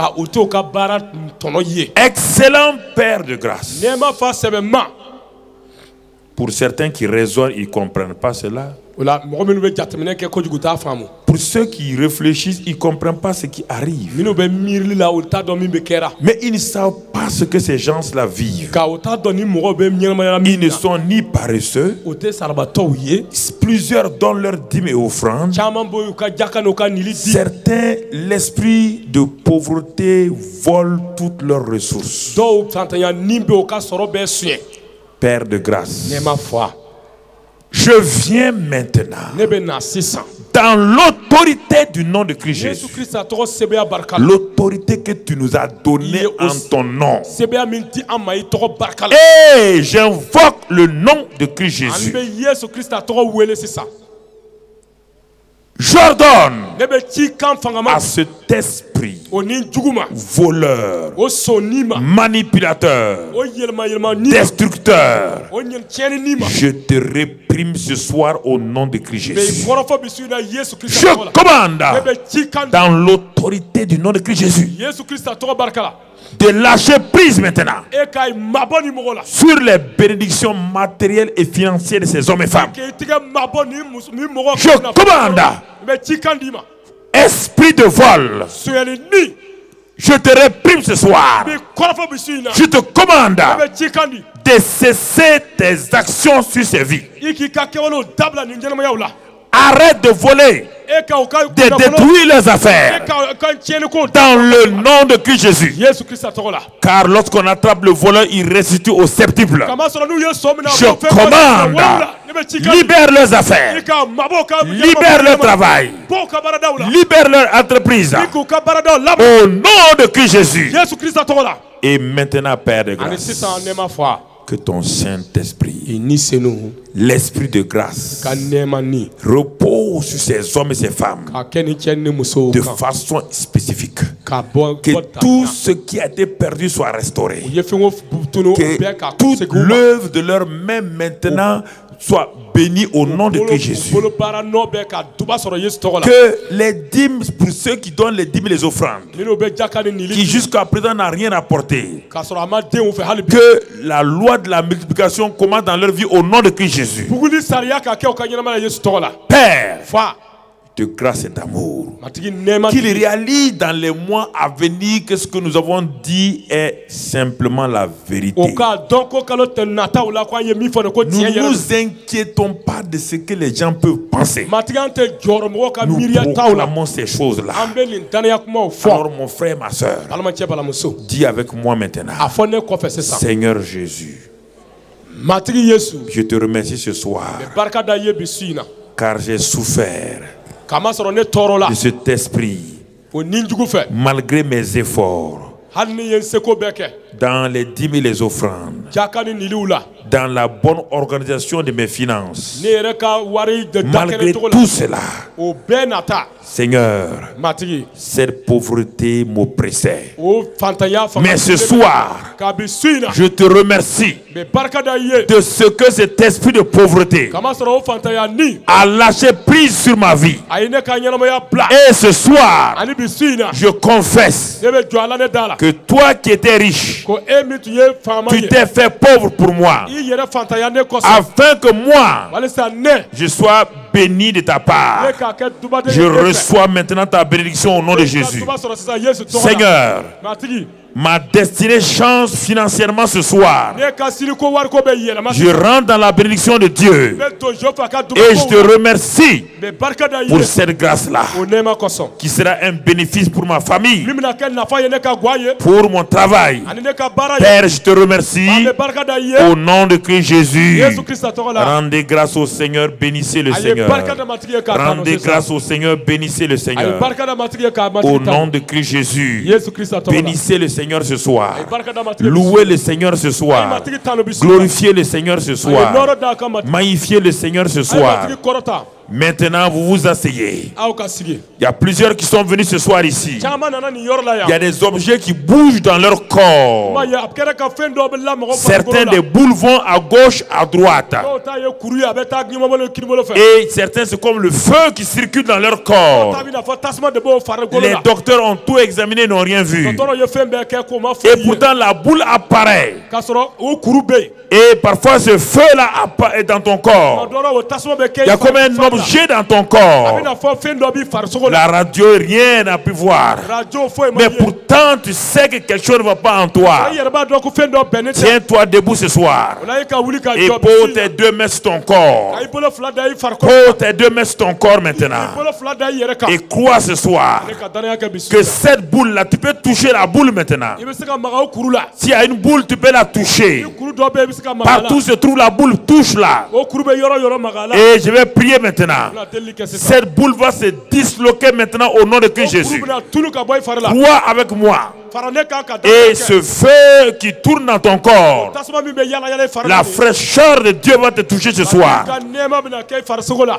Excellent Père de grâce. Pour certains qui raisonnent, ils ne comprennent pas cela. Pour ceux qui réfléchissent, ils ne comprennent pas ce qui arrive. Mais ils ne savent pas ce que ces gens-là vivent. Ils ne sont ni paresseux. Plusieurs donnent leur dîme et offrande. Certains, l'esprit de pauvreté vole toutes leurs ressources. Père de grâce, je viens maintenant dans l'autorité du nom de Christ Jésus, l'autorité que tu nous as donnée en ton nom, et j'invoque le nom de Christ Jésus. J'ordonne à cet esprit voleur, manipulateur, destructeur, je te réprime ce soir au nom de Christ Jésus. Je commande dans l'autorité du nom de Christ Jésus de lâcher prise maintenant sur les bénédictions matérielles et financières de ces hommes et femmes. Je commande, esprit de vol, je te réprime ce soir. Je te commande de cesser tes actions sur ces vies. Arrête de voler, de détruire les affaires dans le nom de Christ Jésus. Car lorsqu'on attrape le voleur, il restitue au septuple. Je commande, libère leurs affaires, libère leur travail, libère leur entreprise au nom de Christ Jésus. Et maintenant, Père de grâce, que ton Saint-Esprit, l'Esprit de grâce, repose sur ces hommes et ces femmes de façon spécifique. Que tout ce qui a été perdu soit restauré. Que toute l'œuvre de leurs mains maintenant soit béni au nom de Christ Jésus. Que les dîmes, pour ceux qui donnent les dîmes et les offrandes, qui jusqu'à présent n'ont rien apporté, que la loi de la multiplication commence dans leur vie au nom de Christ Jésus. Père, de grâce et d'amour, qu'il réalise dans les mois à venir que ce que nous avons dit est simplement la vérité. Nous ne nous inquiétons pas de ce que les gens peuvent penser. Nous proclamons ces choses-là. Alors mon frère, ma soeur, dis avec moi maintenant, Seigneur Jésus, je te remercie ce soir car j'ai souffert de cet esprit malgré mes efforts dans les dîmes et les offrandes, dans la bonne organisation de mes finances. Malgré tout cela, Seigneur, cette pauvreté m'oppressait. Mais ce soir, je te remercie de ce que cet esprit de pauvreté a lâché prise sur ma vie. Et ce soir, je confesse que toi qui étais riche, tu t'es fait pauvre pour moi, afin que moi, je sois béni de ta part. Je reçois maintenant ta bénédiction au nom de Jésus. Seigneur, ma destinée change financièrement ce soir. Je rentre dans la bénédiction de Dieu. Et je te remercie pour cette grâce-là, qui sera un bénéfice pour ma famille, pour mon travail. Père, je te remercie au nom de Christ Jésus. Rendez grâce au Seigneur, bénissez le Seigneur. Rendez grâce au Seigneur, bénissez le Seigneur. Au nom de Christ Jésus, bénissez le Seigneur ce soir. Louez le Seigneur ce soir. Glorifiez le Seigneur ce soir. Magnifiez le Seigneur ce soir. Maintenant, vous vous asseyez. Il y a plusieurs qui sont venus ce soir ici. Il y a des objets qui bougent dans leur corps. Certains des boules vont à gauche, à droite. Et certains, c'est comme le feu qui circule dans leur corps. Les docteurs ont tout examiné, n'ont rien vu. Et pourtant, la boule apparaît. Et parfois, ce feu-là est dans ton corps. Il y a comme un objet dans ton corps. La radio, rien n'a pu voir. Mais pourtant, tu sais que quelque chose ne va pas en toi. Tiens-toi debout ce soir. Et pose tes 2 mains sur ton corps. Pose tes 2 mains sur ton corps maintenant. Et crois ce soir que cette boule-là, tu peux toucher la boule maintenant. S'il y a une boule, tu peux la toucher. Partout se trouve la boule, touche-la. Et je vais prier maintenant. Cette boule va se disloquer maintenant au nom de Christ Jésus. Crois avec moi. Et ce feu qui tourne dans ton corps, la fraîcheur de Dieu va te toucher ce soir.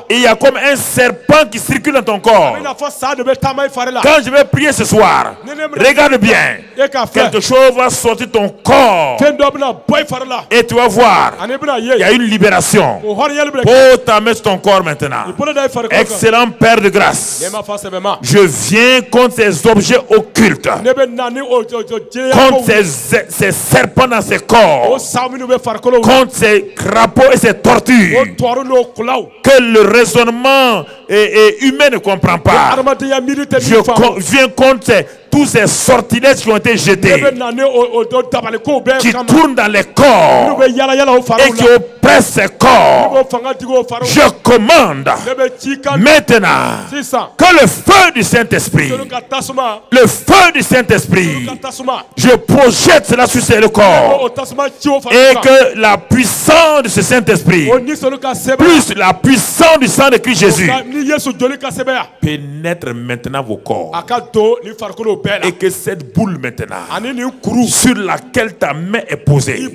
Et il y a comme un serpent qui circule dans ton corps. Quand je vais prier ce soir, regarde bien. Quelque chose va sortir de ton corps. Et tu vas voir, il y a une libération. Pose ta main sur ton corps maintenant. Excellent Père de grâce, je viens contre ces objets occultes, contre ces serpents dans ces corps, contre ces crapauds et ces tortues que le raisonnement humain ne comprend pas. Je viens contre tous ces sortilèges qui ont été jetés, qui tournent dans les corps et qui oppressent ces corps. Je commande maintenant que le feu du Saint-Esprit, le feu du Saint-Esprit, je projette cela sur ce corps, et que la puissance de ce Saint-Esprit, plus la puissance du sang de Christ Jésus, pénètre maintenant vos corps. Et que cette boule maintenant, sur laquelle ta main est posée,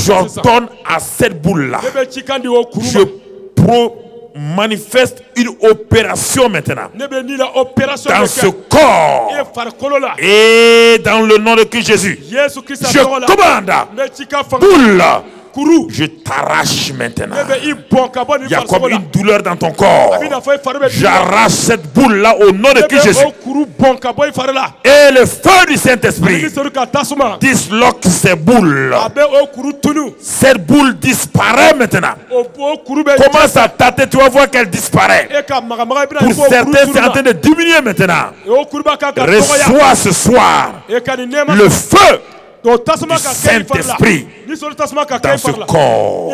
j'ordonne à cette boule-là, je manifeste une opération maintenant dans ce corps. Et dans le nom de Christ Jésus, je commande, boule, je t'arrache maintenant. Il y a comme une douleur dans ton corps. J'arrache cette boule là au nom de Christ Jésus. Et le feu du Saint-Esprit disloque ces boules. Cette boule disparaît maintenant. Commence à tâter, tu vas voir qu'elle disparaît. Pour certains, c'est en train de diminuer maintenant. Reçois ce soir le feu du Saint-Esprit dans ce corps.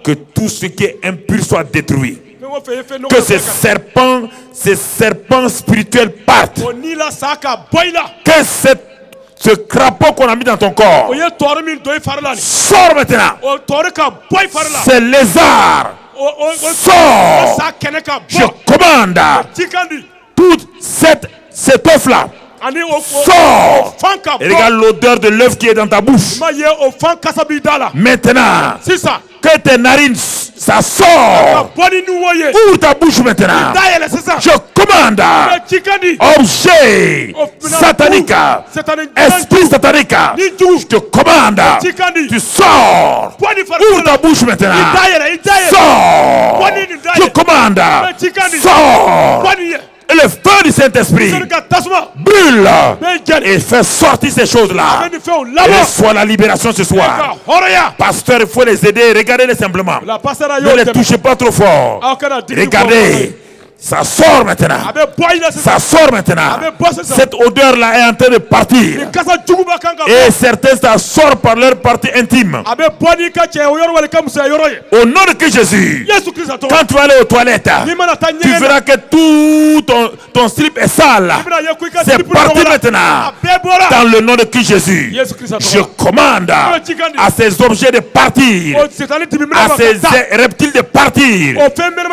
Que tout ce qui est impur soit détruit. Que ces serpents spirituels partent. Que ce crapaud qu'on a mis dans ton corps sort maintenant. Ces lézards sort. Je commande toute cette œuf-là. Sors. Et regarde l'odeur de l'œuf qui est dans ta bouche. Maintenant, que tes narines, ça sort. Ouvre ta bouche maintenant. Je commande, objet satanique, esprit satanique, je te commande, tu sors. Ouvre ta bouche maintenant. Sors. Je commande, sors. Et le feu du Saint-Esprit brûle et fait sortir ces choses-là. Et reçois la libération ce soir. Pasteur, il faut les aider. Regardez-les simplement. Ne les touchez pas trop fort. Regardez. Ça sort maintenant. Ça sort maintenant. Cette odeur-là est en train de partir. Et certains, ça sort par leur partie intime. Au nom de Christ Jésus, quand tu vas aller aux toilettes, tu verras que tout ton slip est sale. C'est parti maintenant. Dans le nom de Christ Jésus, je commande à ces objets de partir, à ces reptiles de partir.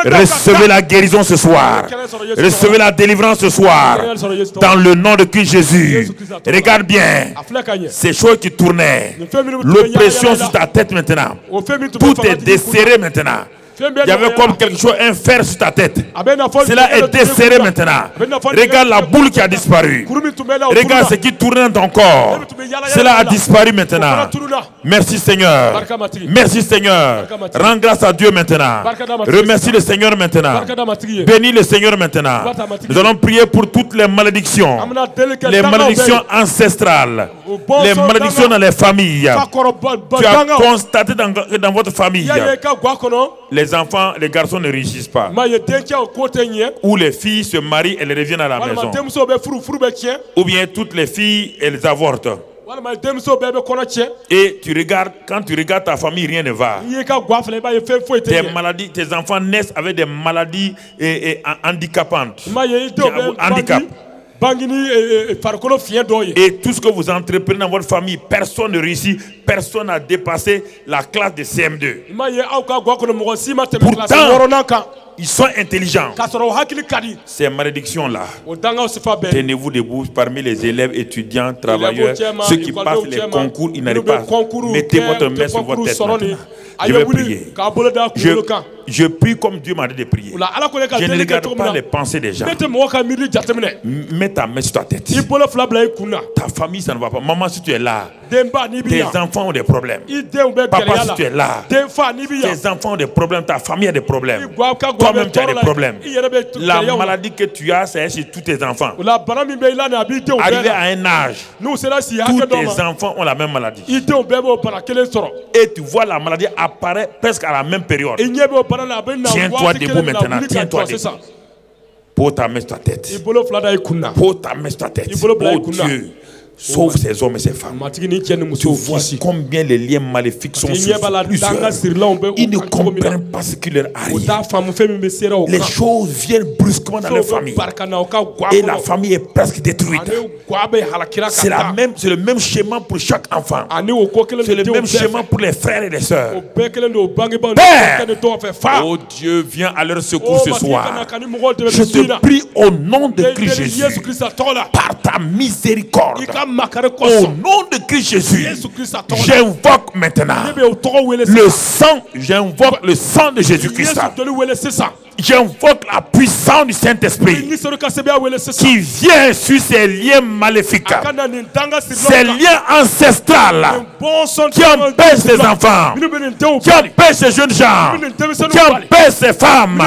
Recevez la guérison ce soir. Recevez la délivrance ce soir dans le nom de Christ Jésus. Regarde bien ces choses qui tournaient, l'oppression sur ta tête maintenant, tout est desserré maintenant. Il y avait comme quelque chose, un fer sur ta tête. Cela est desserré maintenant. Regarde la boule qui a disparu. Regarde ce qui tournait dans ton corps. Cela a disparu maintenant. Merci Seigneur. Merci Seigneur. Rends grâce à Dieu maintenant. Remercie le Seigneur maintenant. Bénis le Seigneur maintenant. Nous allons prier pour toutes les malédictions. Les malédictions ancestrales. Les malédictions dans les familles. Tu as constaté dans votre famille, les enfants, les garçons ne réussissent pas. Ou les filles se marient et elles reviennent à la maison. Ou bien toutes les filles, elles avortent. Et tu regardes, quand tu regardes ta famille, rien ne va. Tes maladies, tes enfants naissent avec des maladies handicapantes. Handicap. Et tout ce que vous entreprenez dans votre famille, personne ne réussit, personne n'a dépassé la classe de CM2. Pourtant, ils sont intelligents. Ces malédictions-là, tenez-vous debout parmi les élèves, étudiants, travailleurs, ceux qui passent les concours, ils n'arrivent pas. Mettez votre main sur votre tête maintenant. Je vais prier. Je prie comme Dieu m'a dit de prier. Je ne regarde pas les pensées des gens. Mets ta main sur ta tête. Ta famille, ça ne va pas. Maman, si tu es là, tes enfants ont des problèmes. Papa, si tu es là, tes enfants ont des problèmes. Ta famille a des problèmes. Toi-même, tu as des problèmes. La maladie que tu as, c'est sur tous tes enfants. Arrivé à un âge, tous tes enfants ont la même maladie. Et tu vois la maladie apparaître presque à la même période. Tiens-toi debout maintenant. Tiens-toi debout. Pose ta main sur ta tête. Pose ta main sur ta tête. Oh Dieu, sauve ces hommes et ces femmes. Tu vois combien les liens maléfiques sont sur plusieurs. Ils ne comprennent pas ce qui leur arrive. Les choses viennent brusquement dans leur famille. Et la famille est presque détruite. C'est le même schéma pour chaque enfant. C'est le même schéma pour les frères et les sœurs. Père, oh Dieu, viens à leur secours ce soir. Je te prie au nom de Christ Jésus, par ta miséricorde, au nom de Christ Jésus, j'invoque maintenant le sang, j'invoque le sang de Jésus-Christ. J'invoque la puissance du Saint-Esprit qui vient sur ces liens maléfiques, ces liens ancestrales qui empêchent les enfants, qui empêchent les jeunes gens, qui empêchent ces femmes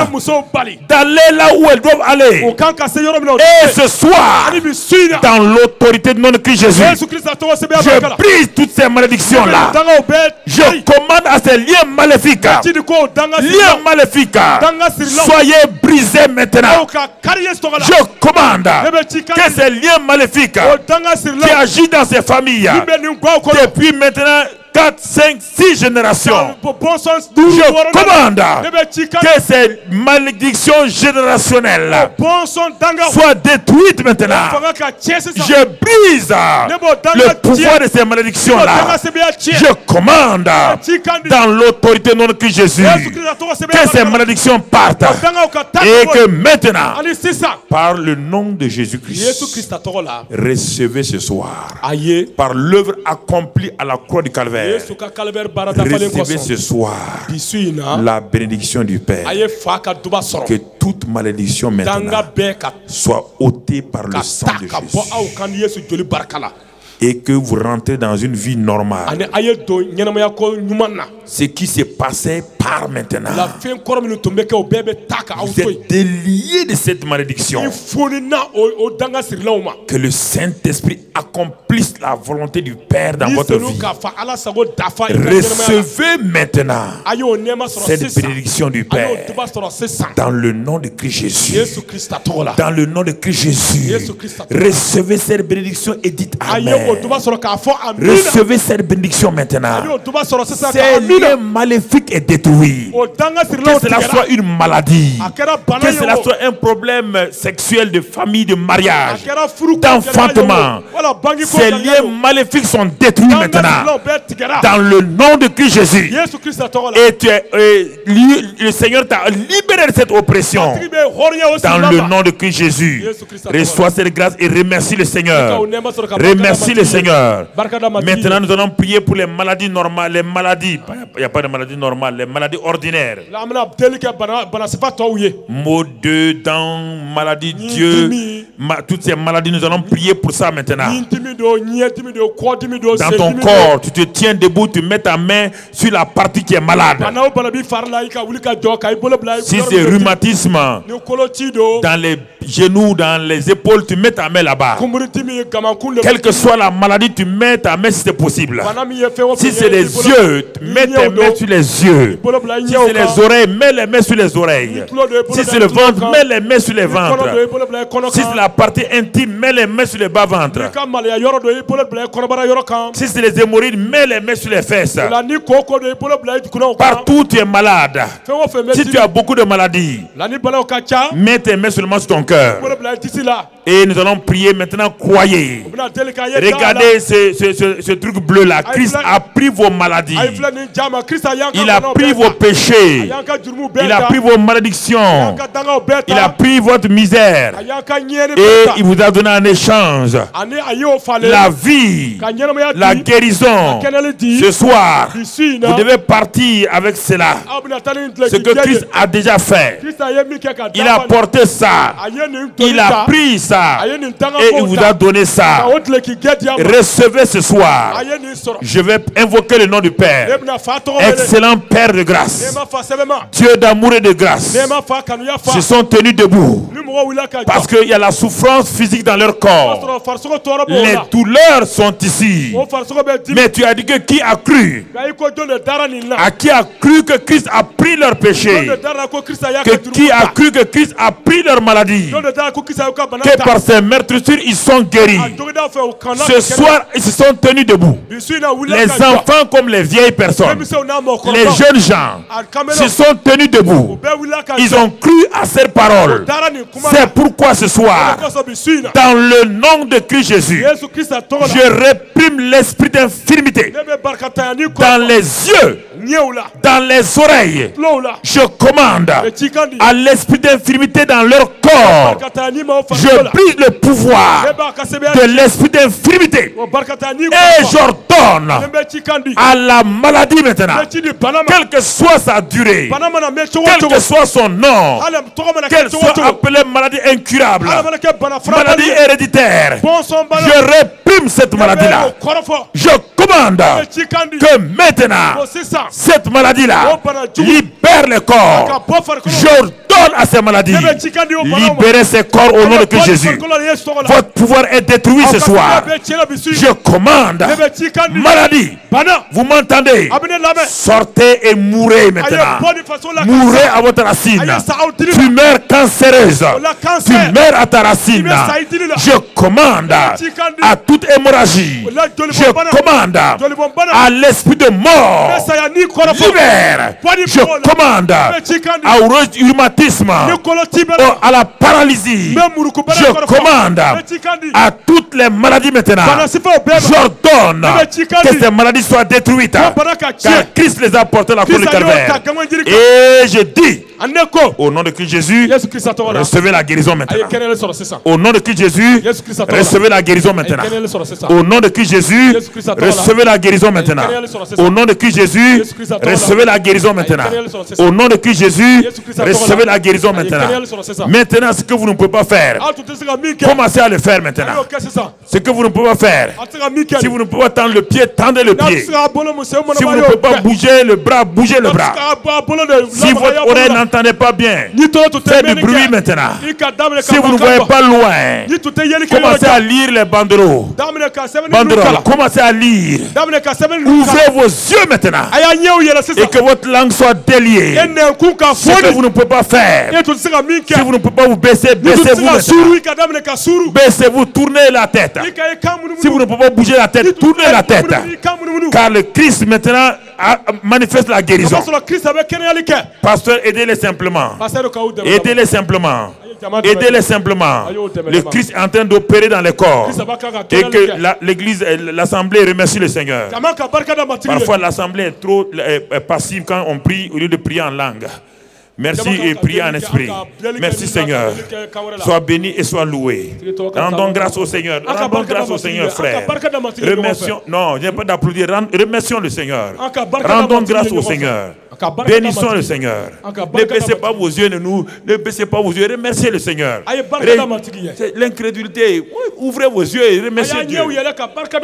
d'aller là où elles doivent aller. Et ce soir, dans l'autorité de notre Christ Jésus, je brise toutes ces malédictions-là. Je commande à ces liens maléfiques, soyez brisés maintenant. Je commande que ces liens maléfiques qui agissent dans ces familles depuis maintenant 4, 5, 6 générations, je commande que ces malédictions générationnelles soient détruites maintenant. Je brise le pouvoir de ces malédictions-là. Je commande dans l'autorité de notre Christ Jésus que ces malédictions partent et que maintenant, par le nom de Jésus-Christ, recevez ce soir, par l'œuvre accomplie à la croix du Calvaire, recevez ce soir la bénédiction du Père. Que toute malédiction maintenant soit ôtée par le sang de Jésus. Et que vous rentrez dans une vie normale. Ce qui s'est passé part maintenant. Vous êtes déliés de cette malédiction. Que le Saint-Esprit accomplisse la volonté du Père dans votre vie. Recevez maintenant cette bénédiction du Père dans le nom de Christ Jésus. Dans le nom de Christ Jésus. Recevez cette bénédiction et dites Amen. Recevez cette bénédiction maintenant. Ces liens maléfiques est détruit. Que cela soit une maladie, que cela soit un problème sexuel de famille, de mariage, d'enfantement. Ces liens maléfiques sont détruits maintenant. Dans le nom de Christ Jésus. Et le Seigneur t'a libéré de cette oppression. Dans le nom de Christ Jésus. Reçois cette grâce et remercie le Seigneur. Remercie le Seigneur. Maintenant, nous allons prier pour les maladies normales, les maladies, n'y a pas de maladie normale, les maladies ordinaires. Maux de dents, maladie Dieu, toutes ces maladies, nous allons prier pour ça maintenant. Dans ton corps, tu te tiens debout, tu mets ta main sur la partie qui est malade. Si c'est rhumatisme, dans les genoux, dans les épaules, tu mets ta main là-bas. Quelle que soit la maladie, tu mets ta main si c'est possible. Si c'est les yeux, mets tes mains sur les yeux. Si c'est les oreilles, mets les mains sur les oreilles. Si c'est le ventre, mets les mains sur les ventres. Si c'est la partie intime, mets les mains sur le bas-ventre. Si c'est les hémorroïdes, mets les mains sur les fesses. Partout tu es malade. Si tu as beaucoup de maladies, mets tes mains seulement sur ton cœur. Et nous allons prier maintenant, croyez. Regardez ce truc bleu là. Christ a pris vos maladies. Il a pris vos péchés. Il a pris vos malédictions. Il a pris votre misère. Et il vous a donné en échange la vie, la guérison. Ce soir, vous devez partir avec cela. Ce que Christ a déjà fait. Il a porté ça. Il a pris ça. Et il vous a donné ça. Recevez ce soir. Je vais invoquer le nom du Père. Excellent Père de grâce. Dieu d'amour et de grâce. Se sont tenus debout. Parce qu'il y a la souffrance physique dans leur corps. Les douleurs sont ici. Mais tu as dit que qui a cru? À qui a cru que Christ a pris leur péché? Qui a cru que Christ a pris leur maladie? Que par ses meurtrissures ils sont guéris. Ce soir ils se sont tenus debout. Les enfants comme les vieilles personnes, les jeunes gens se sont tenus debout. Ils ont cru à cette parole. C'est pourquoi ce soir, dans le nom de Christ Jésus, je réprime l'esprit d'infirmité dans les yeux, dans les oreilles. Je commande à l'esprit d'infirmité dans leur corps. Je brise le pouvoir de l'esprit d'infirmité et j'ordonne à la maladie maintenant, quelle que soit sa durée, quel que soit son nom, qu'elle soit appelée maladie incurable, maladie héréditaire, je réprime cette maladie-là. Je commande que maintenant, cette maladie-là libère le corps. J'ordonne à ces maladies, libérez ces corps au nom de Christ Jésus. Votre pouvoir est détruit ce soir. Je commande, maladie, vous m'entendez? Sortez et mourrez maintenant. Mourrez à votre racine. Tumeur cancéreuse, tumeur à ta racine. Je commande à toute hémorragie. Je commande à l'esprit de mort. Libère. Je commande à rhumatisme, à la paralysie. Je commande à toutes les maladies maintenant. J'ordonne que ces maladies soient détruites. Car Christ les a portées à la croix du calvaire. Et je dis, au nom de Christ Jésus, recevez la guérison maintenant. Au nom de Christ Jésus, recevez la guérison maintenant. Au nom de Christ Jésus, recevez la guérison maintenant. Au nom de Christ Jésus, recevez la guérison maintenant. Au nom de Christ Jésus, recevez la guérison maintenant. Maintenant, ce que vous ne pouvez pas faire, commencez à le faire maintenant. Ce que vous ne pouvez pas faire, si vous ne pouvez pas tendre le pied, tendez le pied. Si vous ne pouvez pas bouger le bras, bougez le bras. Si votre oreille n'entendez pas bien, faites du bruit maintenant. Si vous ne voyez pas loin, commencez à lire les banderoles. Commencez à lire. Ouvrez vos yeux maintenant. Et que votre langue soit déliée. Ce que vous ne pouvez pas faire. Si vous ne pouvez pas vous baisser, baissez-vous maintenant. Baissez-vous, tournez la tête. Si vous ne pouvez pas bouger la tête, tournez la tête. Car le Christ maintenant manifeste la guérison. Pasteur, aidez-les simplement. Aidez-les simplement. Aidez-les simplement. Le Christ est en train d'opérer dans les corps. Et que l'église, l'assemblée remercie le Seigneur. Parfois l'assemblée est trop passive quand on prie au lieu de prier en langue. Merci et prie en esprit. Merci Seigneur. Sois béni et sois loué. Rendons grâce au Seigneur. Rendons grâce au Seigneur, frère. Remercions. Non, je n'ai pas d'applaudir. Remercions le Seigneur. Rendons grâce au Seigneur. Bénissons le Seigneur. Ne baissez pas vos yeux, ne baissez pas vos yeux. Remerciez le Seigneur. L'incrédulité. Ouvrez vos yeux et remerciez Dieu.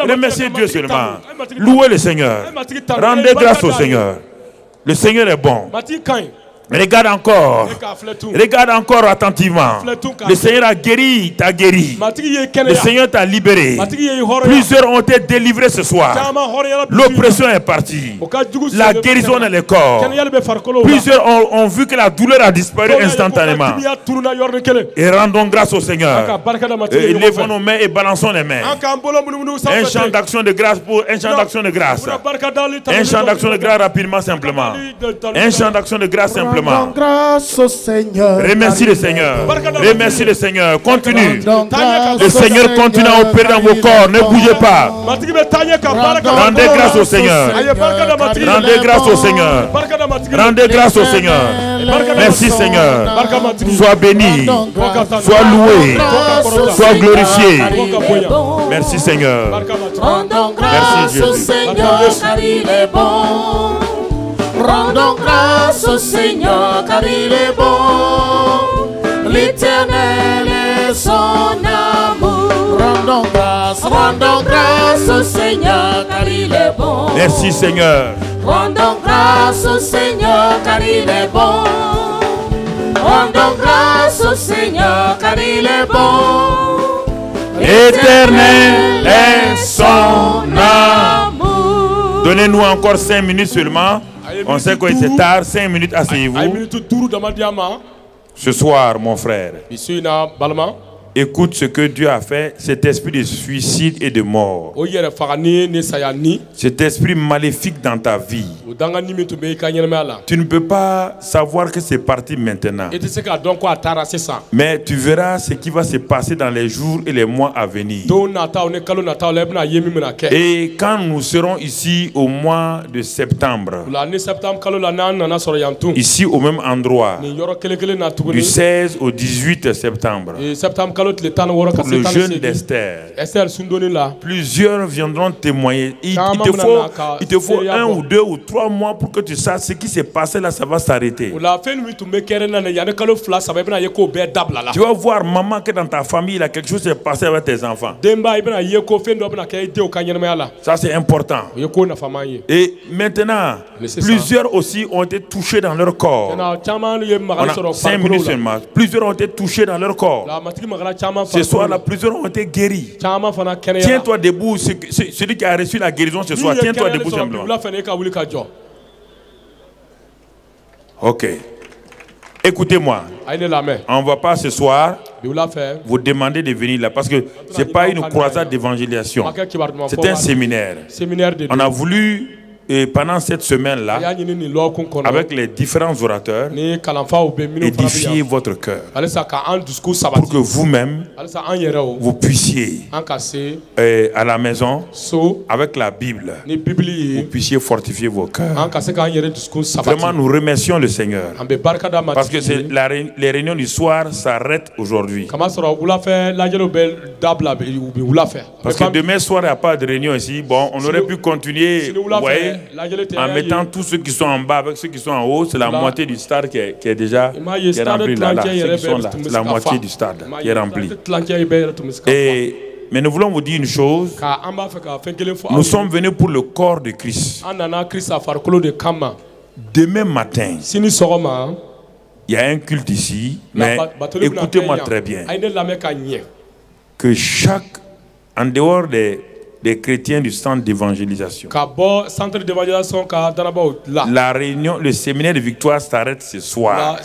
Remerciez Dieu seulement. Louez le Seigneur. Rendez grâce au Seigneur. Le Seigneur est bon. Regarde encore attentivement. Le Seigneur a guéri, t'a guéri. Le Seigneur t'a libéré. Plusieurs ont été délivrés ce soir. L'oppression est partie. La guérison dans les corps. Plusieurs ont vu que la douleur a disparu instantanément. Et rendons grâce au Seigneur. Levons nos mains et balançons les mains. Un chant d'action de grâce pour un chant d'action de grâce. Un chant d'action de grâce rapidement, simplement. Un chant d'action de grâce simplement. Rendons grâce au Seigneur. Remercie le Seigneur. Remercie le Seigneur. Continue. Le Seigneur continue à opérer dans vos corps. Ne bougez pas. Rendez grâce au Seigneur. Rendez grâce au Seigneur. Rendez grâce au Seigneur. Merci Seigneur. Sois béni. Sois loué. Sois glorifié. Merci Seigneur. Merci Jésus. Car il est bon. Rendons grâce au Seigneur car il est bon. L'Éternel est son amour. Rendons grâce au Seigneur car il est bon. Merci Seigneur. Rendons grâce au Seigneur car il est bon. Rendons grâce au Seigneur car il est bon. L'Éternel est son amour. Donnez-nous encore 5 minutes seulement. On sait que c'est tard, 5 minutes, asseyez-vous. Ce soir, mon frère, écoute ce que Dieu a fait, cet esprit de suicide et de mort. Cet esprit maléfique dans ta vie. Tu ne peux pas savoir que c'est parti maintenant. Mais tu verras ce qui va se passer dans les jours et les mois à venir. Et quand nous serons ici au mois de septembre, ici au même endroit, du 16 au 18 septembre, pour le jeûne d'Esther, plusieurs viendront témoigner. Il te faut 1 ou 2 ou 3 mois pour que tu saches ce qui s'est passé là, ça va s'arrêter. Tu vas voir, maman, que dans ta famille, il y a quelque chose qui s'est passé avec tes enfants. Ça, c'est important. Et maintenant, plusieurs aussi ont été touchés dans leur corps. On a 5 minutes seulement. Plusieurs ont été touchés dans leur corps. Ce soir-là, plusieurs ont été guéris. Tiens-toi debout, celui qui a reçu la guérison ce soir. Tiens-toi debout simplement. Ok. Écoutez-moi. On ne va pas ce soir vous demander de venir là parce que ce n'est pas une croisade d'évangélisation. C'est un séminaire. On a voulu, pendant cette semaine-là, avec les différents orateurs, édifier votre cœur pour que vous-même, vous puissiez, à la maison, avec la Bible, vous puissiez fortifier vos cœurs. Vraiment, nous remercions le Seigneur parce que les réunions du soir s'arrêtent aujourd'hui. Parce que demain soir, il n'y a pas de réunion ici. Bon, on aurait pu continuer, vous voyez, en mettant tous ceux qui sont en bas avec ceux qui sont en haut. C'est la moitié du stade qui est déjà rempli là. Ceux qui sont là, c'est la moitié du stade qui est rempli. Mais nous voulons vous dire une chose. Nous sommes venus pour le corps de Christ. Demain matin, il y a un culte ici, mais écoutez-moi très bien. Que en dehors des chrétiens du centre d'évangélisation, la réunion, le séminaire de victoire s'arrête ce soir.